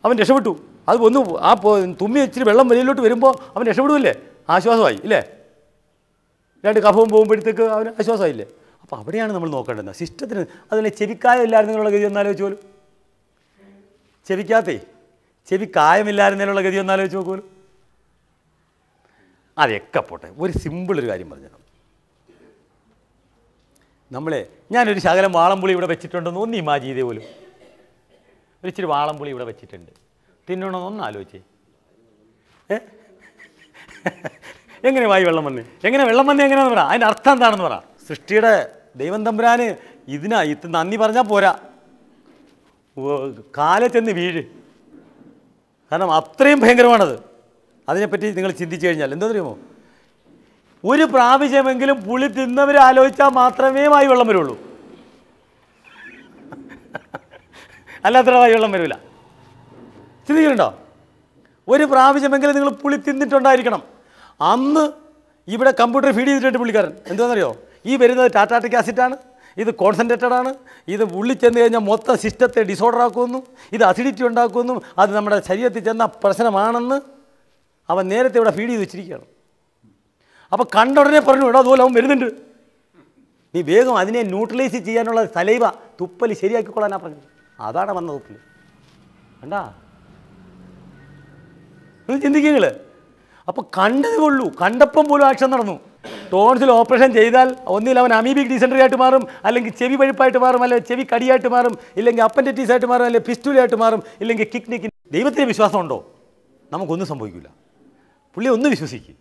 അവൻ രക്ഷപ്പെട്ടു. അത് ഒന്ന് ആ തുമ്മി ഇച്ചിരി വെള്ളം വെളിയിലോട്ട് വരുമ്പോൾ അവൻ രക്ഷപ്പെടുമല്ലേ, ആശ്വാസമായി ഇല്ലേ? 2 കഫവും പോകുമ്പോഴത്തേക്ക് അവന് ആശ്വാസമായില്ലേ? അപ്പോൾ അവിടെയാണ് നമ്മൾ നോക്കേണ്ടത്. സിസ്റ്റത്തിന് അതിനെ ചെവിക്കായമില്ലായിരുന്നുള്ള ഗതി ഒന്നാലോചിച്ച് പോലും, ചെവിക്കായമില്ലായിരുന്നതിനുള്ള ഗതി ഒന്നാലോചിച്ച് നോക്കുമല്ലോ. അതൊക്കെ പോട്ടെ, ഒരു സിമ്പിളൊരു കാര്യം പറഞ്ഞുതരാം. ഞാനൊരു ശകലം വാളംപുളി ഇവിടെ വെച്ചിട്ടുണ്ടെന്ന് ഒന്ന് ഇമാജ് ചെയ്തേ പോലും. ഒരിച്ചിരി വാളംപുളി ഇവിടെ വെച്ചിട്ടുണ്ട്, തിന്നണമെന്നൊന്ന് ആലോചിച്ചേ. എങ്ങനെ വായി വെള്ളം വന്നേ? എങ്ങനെയാണെന്ന് പറ. അതിൻ്റെ അർത്ഥം എന്താണെന്ന് പറ. സൃഷ്ടിയുടെ ദൈവം തമ്പുരാന് ഇത് നന്ദി പറഞ്ഞാൽ പോരാ, കാലെ ചെന്ന് വീഴ്. കാരണം അത്രയും ഭയങ്കരമാണത്. അതിനെപ്പറ്റി നിങ്ങൾ ചിന്തിച്ചു കഴിഞ്ഞാൽ എന്താ അറിയുമോ, ഒരു പ്രാവശ്യമെങ്കിലും പുളി തിന്നവരെ ആലോചിച്ചാൽ മാത്രമേ വായി വെള്ളം വരുള്ളൂ, അല്ലാത്ത വായി വെള്ളം വരില്ല. ചിന്തിക്കുന്നുണ്ടോ? ഒരു പ്രാവശ്യമെങ്കിലും നിങ്ങൾ പുളി തിന്നിട്ടുണ്ടായിരിക്കണം. അന്ന് ഇവിടെ കമ്പ്യൂട്ടർ ഫീഡ് ചെയ്തിട്ടുണ്ട് പുള്ളിക്കാരൻ. എന്താണെന്നറിയോ, ഈ വരുന്നത് ടാറ്റാറ്റിക് ആസിഡാണ്, ഇത് കോൺസെൻട്രേറ്റഡ് ആണ്, ഇത് ഉള്ളിൽ ചെന്ന് കഴിഞ്ഞാൽ മൊത്തം സിസ്റ്റത്തെ ഡിസോർഡർ ആക്കുമെന്നും ഇത് അസിഡിറ്റി ഉണ്ടാക്കുമെന്നും അത് നമ്മുടെ ശരീരത്തിൽ ചെന്ന പ്രശ്നമാണെന്ന് അവൻ നേരത്തെ ഇവിടെ ഫീഡ് ചെയ്ത് വെച്ചിരിക്കുകയാണ്. അപ്പോൾ കണ്ട ഉടനെ പറഞ്ഞു, ഇവിടെ അതുപോലെ അവൻ വരുന്നുണ്ട്, നീ വേഗം അതിനെ ന്യൂട്രലൈസ് ചെയ്യാനുള്ള സലൈവ തുപ്പൽ ശരിയാക്കിക്കൊള്ളാനാണ് പറഞ്ഞത്. അതാണ് വന്ന തുപ്പൽ. കണ്ടാ, നിങ്ങൾ ചിന്തിക്കുക. അപ്പോൾ കണ്ടതേ ഉള്ളൂ, കണ്ടപ്പം പോലും ആക്ഷൻ നടന്നു. ടോൺസിൽ ഓപ്പറേഷൻ ചെയ്താൽ ഒന്നിൽ അവൻ അമീബിക് ഡിസെൻട്രി ആയിട്ട് മാറും, അല്ലെങ്കിൽ ചെവി പഴുപ്പായിട്ട് മാറും, അല്ലെങ്കിൽ ചെവി കടിയായിട്ട് മാറും, ഇല്ലെങ്കിൽ അപ്പൻഡിറ്റീസ് ആയിട്ട് മാറും, അല്ലെങ്കിൽ പിസ്റ്റുലായിട്ട് മാറും, ഇല്ലെങ്കിൽ കിഡ്നിക്ക്. ദൈവത്തിന് വിശ്വാസമുണ്ടോ? നമുക്കൊന്നും സംഭവിക്കില്ല. പുള്ളി ഒന്ന് വിശ്വസിക്കും,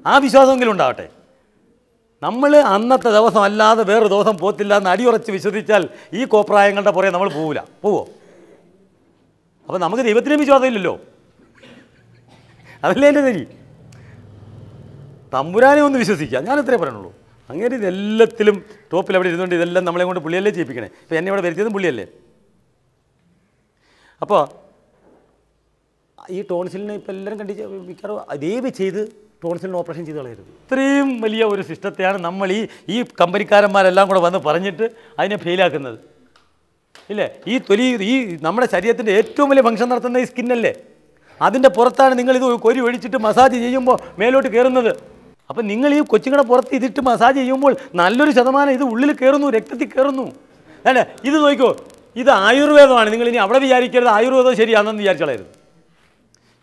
ആ വിശ്വാസമെങ്കിലും ഉണ്ടാവട്ടെ. നമ്മൾ അന്നത്തെ ദിവസം അല്ലാതെ വേറൊരു ദിവസം പോകത്തില്ല എന്ന് അടിയുറച്ച് വിശ്വസിച്ചാൽ ഈ കോപ്രായങ്ങളുടെ പുറകെ നമ്മൾ പോവില്ല. പോവോ? അപ്പോൾ നമുക്ക് ദൈവത്തിനും വിശ്വാസമില്ലല്ലോ, അതല്ലേ എൻ്റെ ശരി. തമ്പുരാനെ ഒന്ന് വിശ്വസിക്കുക, ഞാൻ ഇത്രേ പറയുന്നുള്ളൂ. അങ്ങനെ ഇതെല്ലാത്തിലും ടോപ്പിൽ അവിടെ ഇരുന്നുകൊണ്ട് ഇതെല്ലാം നമ്മളെ കൊണ്ട് പുള്ളിയല്ലേ ചെയ്യിപ്പിക്കണേ. ഇപ്പോൾ എന്നെ ഇവിടെ വരുത്തിയതും പുള്ളിയല്ലേ. അപ്പോൾ ഈ ടോൺസിലിനെ ഇപ്പോൾ എല്ലാവരും മിക്കവാറും ദയവ് ചെയ്ത് ടോൺസിലിന് ഓപ്പറേഷൻ ചെയ്ത് കളയരുത്. ഇത്രയും വലിയ ഒരു സിസ്റ്റത്തെയാണ് നമ്മൾ ഈ കമ്പനിക്കാരന്മാരെല്ലാം കൂടെ വന്ന് പറഞ്ഞിട്ട് അതിനെ ഫെയിലാക്കുന്നത് ഇല്ലേ. ഈ തൊലി ഈ നമ്മുടെ ശരീരത്തിൻ്റെ ഏറ്റവും വലിയ ഫംഗ്ഷൻ നടത്തുന്ന ഈ സ്കിന്നല്ലേ, അതിൻ്റെ പുറത്താണ് നിങ്ങളിത് കൊരി ഒഴിച്ചിട്ട് മസാജ് ചെയ്യുമ്പോൾ മേലോട്ട് കയറുന്നത്. അപ്പം നിങ്ങൾ ഈ കൊച്ചുങ്ങളുടെ പുറത്ത് ഇതിട്ട് മസാജ് ചെയ്യുമ്പോൾ നല്ലൊരു ശതമാനം ഇത് ഉള്ളിൽ കയറുന്നു, രക്തത്തിൽ കയറുന്നു അല്ലേ. ഇത് നോക്കിക്കോ, ഇത് ആയുർവേദമാണ്. നിങ്ങളിനി അവിടെ വിചാരിക്കരുത് ആയുർവേദം ശരിയാണെന്ന് വിചാരിച്ചളയരുത്.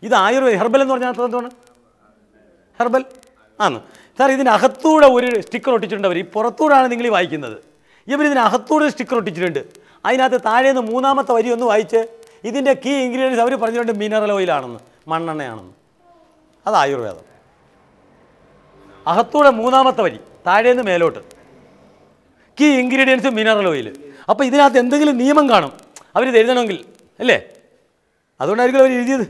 ഇത് ഹെർബൽ എന്ന് പറഞ്ഞാൽ എന്താണ്? ഹെർബൽ ആണ് സാർ. ഇതിനകത്തൂടെ ഒരു സ്റ്റിക്കർ ഒട്ടിച്ചിട്ടുണ്ട് അവർ. ഈ പുറത്തൂടാണ് നിങ്ങൾ ഈ വായിക്കുന്നത്. ഇവരിതിനകത്തൂടെ സ്റ്റിക്കർ ഒട്ടിച്ചിട്ടുണ്ട്. അതിനകത്ത് താഴേന്ന് 3ാമത്തെ വരി ഒന്ന് വായിച്ച് ഇതിൻ്റെ കീ ഇൻഗ്രീഡിയൻസ് അവർ പറഞ്ഞിട്ടുണ്ട് മിനറൽ ഓയിലാണെന്ന്, മണ്ണെണ്ണയാണെന്ന്. അത് ആയുർവേദം. അകത്തൂടെ 3ാമത്തെ വരി താഴേന്ന് മേലോട്ട് കീ ഇൻഗ്രീഡിയൻസ് മിനറൽ ഓയിൽ. അപ്പോൾ ഇതിനകത്ത് എന്തെങ്കിലും നിയമം കാണും അവരിത് എഴുതണമെങ്കിൽ, അല്ലേ? അതുകൊണ്ടായിരിക്കും അവർ എഴുതിയത്.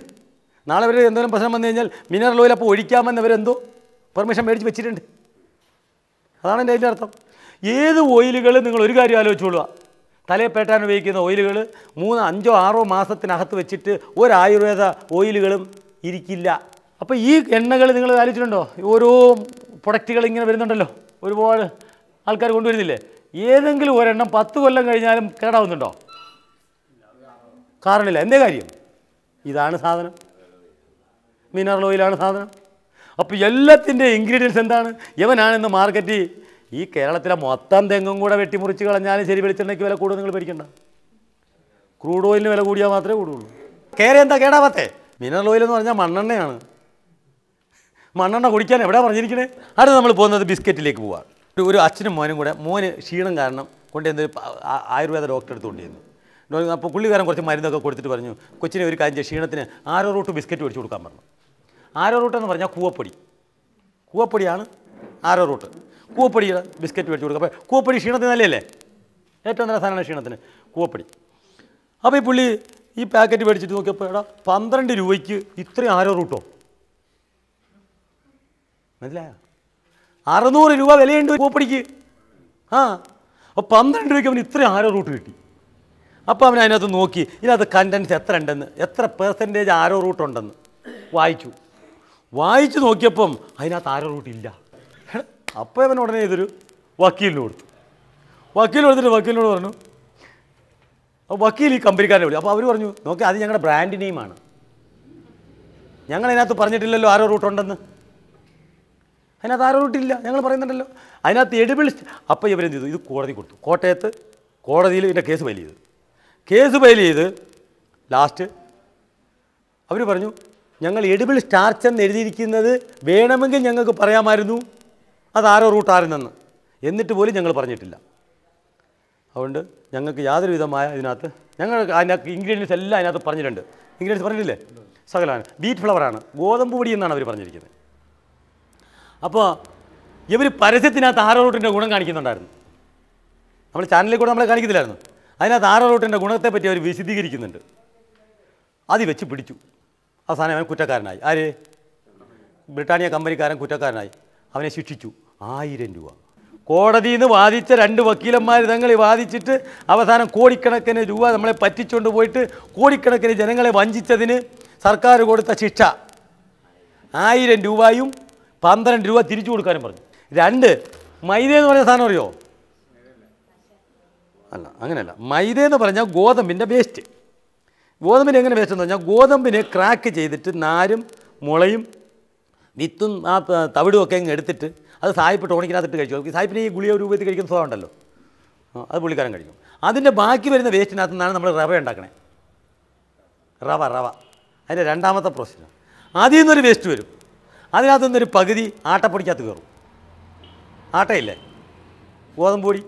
നാളെ അവർ എന്തെങ്കിലും പ്രശ്നം വന്നു കഴിഞ്ഞാൽ മിനറൽ ഓയിൽ അപ്പോൾ ഒഴിക്കാമെന്ന് അവരെന്തോ പെർമിഷൻ മേടിച്ച് വെച്ചിട്ടുണ്ട്. അതാണ് എൻ്റെ അതിൻ്റെ അർത്ഥം. ഏത് ഓയിലുകൾ നിങ്ങൾ ഒരു കാര്യം ആലോചിച്ചോളുക, തലയിൽ പേട്ടാൻ ഉപയോഗിക്കുന്ന ഓയിലുകൾ 3, 5, 6 മാസത്തിനകത്ത് വെച്ചിട്ട് ഒരു ആയുർവേദ ഓയിലുകളും ഇരിക്കില്ല. അപ്പോൾ ഈ എണ്ണകൾ നിങ്ങൾ ആലോചിച്ചിട്ടുണ്ടോ? ഓരോ പ്രൊഡക്റ്റുകൾ ഇങ്ങനെ വരുന്നുണ്ടല്ലോ, ഒരുപാട് ആൾക്കാർ കൊണ്ടുവരുന്നില്ലേ? ഏതെങ്കിലും ഒരെണ്ണം 10 കൊല്ലം കഴിഞ്ഞാലും കേടാവുന്നുണ്ടോ? കാരണമില്ല. എന്തേ കാര്യം? ഇതാണ് സാധനം, മിനറൽ ഓയിലാണ് സാധനം. അപ്പോൾ എല്ലാത്തിൻ്റെ ഇൻഗ്രീഡിയൻസ് എന്താണ്? യവനാണെന്ന് മാർക്കറ്റിൽ ഈ കേരളത്തിലെ മൊത്തം തെങ്ങും കൂടെ വെട്ടിമുറിച്ച് കളഞ്ഞാലും ശരി, വെളിച്ചെണ്ണയ്ക്ക് വില കൂടും. നിങ്ങൾ പേടിക്കണ്ട. ക്രൂഡ് ഓയിലിന് വില കൂടിയാൽ മാത്രമേ കൂടുള്ളൂ. എന്താ കേടാവാത്തേ? മിനറൽ ഓയിൽ എന്ന് പറഞ്ഞാൽ മണ്ണെണ്ണയാണ്. മണ്ണെണ്ണ കുടിക്കാൻ എവിടെ പറഞ്ഞിരിക്കണേ? അടുത്ത് നമ്മൾ പോകുന്നത് ബിസ്ക്കറ്റിലേക്ക് പോവാം. ഒരു അച്ഛനും മോനും കൂടെ, മോന് ക്ഷീണം കാരണം കൊണ്ടുവന്ന് ആയുർവേദ ഡോക്ടറെ അടുത്ത് കൊണ്ടുവന്നു. അപ്പോൾ പുള്ളിക്കാരൻ കുറച്ച് മരുന്നൊക്കെ കൊടുത്തിട്ട് പറഞ്ഞു, കൊച്ചിനെ ഒരു കാര്യം ക്ഷീണത്തിന് ആരോ റൂട്ട് ബിസ്ക്കറ്റ് മേടിച്ച് കൊടുക്കാൻ പറഞ്ഞു. ആരോ റൂട്ട് എന്ന് പറഞ്ഞാൽ കൂവപ്പൊടിയാണ് ആരോ റൂട്ട്. കൂവപ്പൊടിയുടെ ബിസ്ക്കറ്റ് മേടിച്ച് കൊടുക്കുക. അപ്പോൾ കൂവപ്പൊടി ക്ഷീണത്തിന് നല്ലതല്ലേ? ഏറ്റവും നല്ല സാധനമാണ് ക്ഷീണത്തിന് കൂവപ്പൊടി. അപ്പോൾ ഈ പുള്ളി ഈ പാക്കറ്റ് മേടിച്ചിട്ട് നോക്കിയപ്പോൾ എടാ 12 രൂപയ്ക്ക് ഇത്രയും ആരോ റൂട്ടോ? മനസ്സിലായോ? 600 രൂപ വിലയുണ്ട് കൂവപ്പൊടിക്ക്. അപ്പോൾ 12 രൂപയ്ക്ക് അവന് ഇത്രയും ആരോ റൂട്ട് കിട്ടി. അപ്പോൾ അവൻ അതിനകത്ത് നോക്കി ഇതിനകത്ത് കണ്ടൻസ് എത്ര ഉണ്ടെന്ന്, എത്ര പെർസെൻറ്റേജ് ആരോ റൂട്ട് ഉണ്ടെന്ന് വായിച്ചു നോക്കിയപ്പം അതിനകത്ത് ആരോ റൂട്ട് ഇല്ല. അപ്പോൾ അവൻ ഉടനെ ഇതൊരു വക്കീലിന് കൊടുത്തു. വക്കീലിനോട് പറഞ്ഞു, വക്കീൽ ഈ കമ്പനിക്കാരനെ വിളിച്ചു. അപ്പോൾ അവർ പറഞ്ഞു, നോക്കി അത് ഞങ്ങളുടെ ബ്രാൻഡ് നെയിമാണ്, ഞങ്ങളതിനകത്ത് പറഞ്ഞിട്ടില്ലല്ലോ ആരോ റൂട്ട് ഉണ്ടെന്ന്. അതിനകത്ത് ആരോ റൂട്ടില്ല, ഞങ്ങൾ പറയുന്നുണ്ടല്ലോ. അതിനകത്ത് എഡിബിൾ. അപ്പോൾ ഇവരെന്ത് ചെയ്തു? ഇത് കോടതി കൊടുത്തു. കോട്ടയത്ത് കോടതിയിൽ ഇതിൻ്റെ കേസ് ഫയൽ ചെയ്ത് ലാസ്റ്റ് അവർ പറഞ്ഞു, ഞങ്ങൾ എഡിബിൾ സ്റ്റാർച്ച് എന്ന് എഴുതിയിരിക്കുന്നത് വേണമെങ്കിൽ ഞങ്ങൾക്ക് പറയാമായിരുന്നു അത് ആരോ റൂട്ട് ആരെന്ന്, എന്നിട്ട് പോലും ഞങ്ങൾ പറഞ്ഞിട്ടില്ല. അതുകൊണ്ട് ഞങ്ങൾക്ക് യാതൊരു വിധമായ ഇതിനകത്ത് അതിനകത്ത് ഇൻഗ്രീഡിയൻസ് എല്ലാം അതിനകത്ത് പറഞ്ഞിട്ടുണ്ട്. ഇൻഗ്രീഡിയൻസ് പറഞ്ഞിട്ടില്ലേ? സകലമാണ്. വീറ്റ് ഫ്ലവറാണ്, ഗോതമ്പ് പൊടി എന്നാണ് അവർ പറഞ്ഞിരിക്കുന്നത്. അപ്പോൾ ഇവർ പരസ്യത്തിനകത്ത് ആരോ റൂട്ടിൻ്റെ ഗുണം കാണിക്കുന്നുണ്ടായിരുന്നു. നമ്മൾ ചാനലിൽ കൂടെ നമ്മളെ കാണിക്കത്തില്ലായിരുന്നു. അതിനകത്ത് ആരോ റൂട്ടിൻ്റെ ഗുണത്തെപ്പറ്റി അവർ വിശദീകരിക്കുന്നുണ്ട്. അത് വെച്ച് പിടിച്ചു. അവസാനം അവൻ കുറ്റക്കാരനായി. ആര്? ബ്രിട്ടാനിയ കമ്പനിക്കാരൻ കുറ്റക്കാരനായി. അവനെ ശിക്ഷിച്ചു 1000 രൂപ. കോടതിയിൽ നിന്ന് വാദിച്ച 2 വക്കീലന്മാർ തങ്ങൾ വാദിച്ചിട്ട് അവസാനം കോടിക്കണക്കിന് രൂപ നമ്മളെ പറ്റിച്ചുകൊണ്ട് പോയിട്ട് കോടിക്കണക്കിന് ജനങ്ങളെ വഞ്ചിച്ചതിന് സർക്കാർ കൊടുത്ത ശിക്ഷ 1000 രൂപയും 12 രൂപ തിരിച്ചു കൊടുക്കാനും പറഞ്ഞു. 2 മൈദ എന്ന് പറഞ്ഞ സാധനം അറിയോ? അല്ല, അങ്ങനെയല്ല. മൈദ എന്ന് പറഞ്ഞാൽ ഗോതമ്പിൻ്റെ വേസ്റ്റ്. ഗോതമ്പിന് എങ്ങനെ വേസ്റ്റ് എന്ന് പറഞ്ഞാൽ ഗോതമ്പിനെ ക്രാക്ക് ചെയ്തിട്ട് നാരും മുളയും വിത്തും ആ തവിടും ഒക്കെ അങ്ങ് എടുത്തിട്ട് അത് സായിപ്പ് ടോണിക്കിനകത്തിട്ട് കഴിച്ചു. സായിപ്പിന് ഈ ഗുളിക രൂപത്തിൽ കഴിക്കുന്ന സ്വഭാവം ഉണ്ടല്ലോ, അത് പുള്ളിക്കാരൻ കഴിക്കും. അതിൻ്റെ ബാക്കി വരുന്ന വേസ്റ്റിനകത്ത് നിന്നാണ് നമ്മൾ റവ ഉണ്ടാക്കണേ. റവ അതിൻ്റെ രണ്ടാമത്തെ പ്രോസസ്സാണ്. അതിൽ നിന്നൊരു വേസ്റ്റ് വരും. അതിനകത്ത് നിന്നൊരു പകുതി ആട്ടപ്പൊടിക്കകത്ത് കയറും. ആട്ടയില്ലേ, ഗോതമ്പ് പൊടി,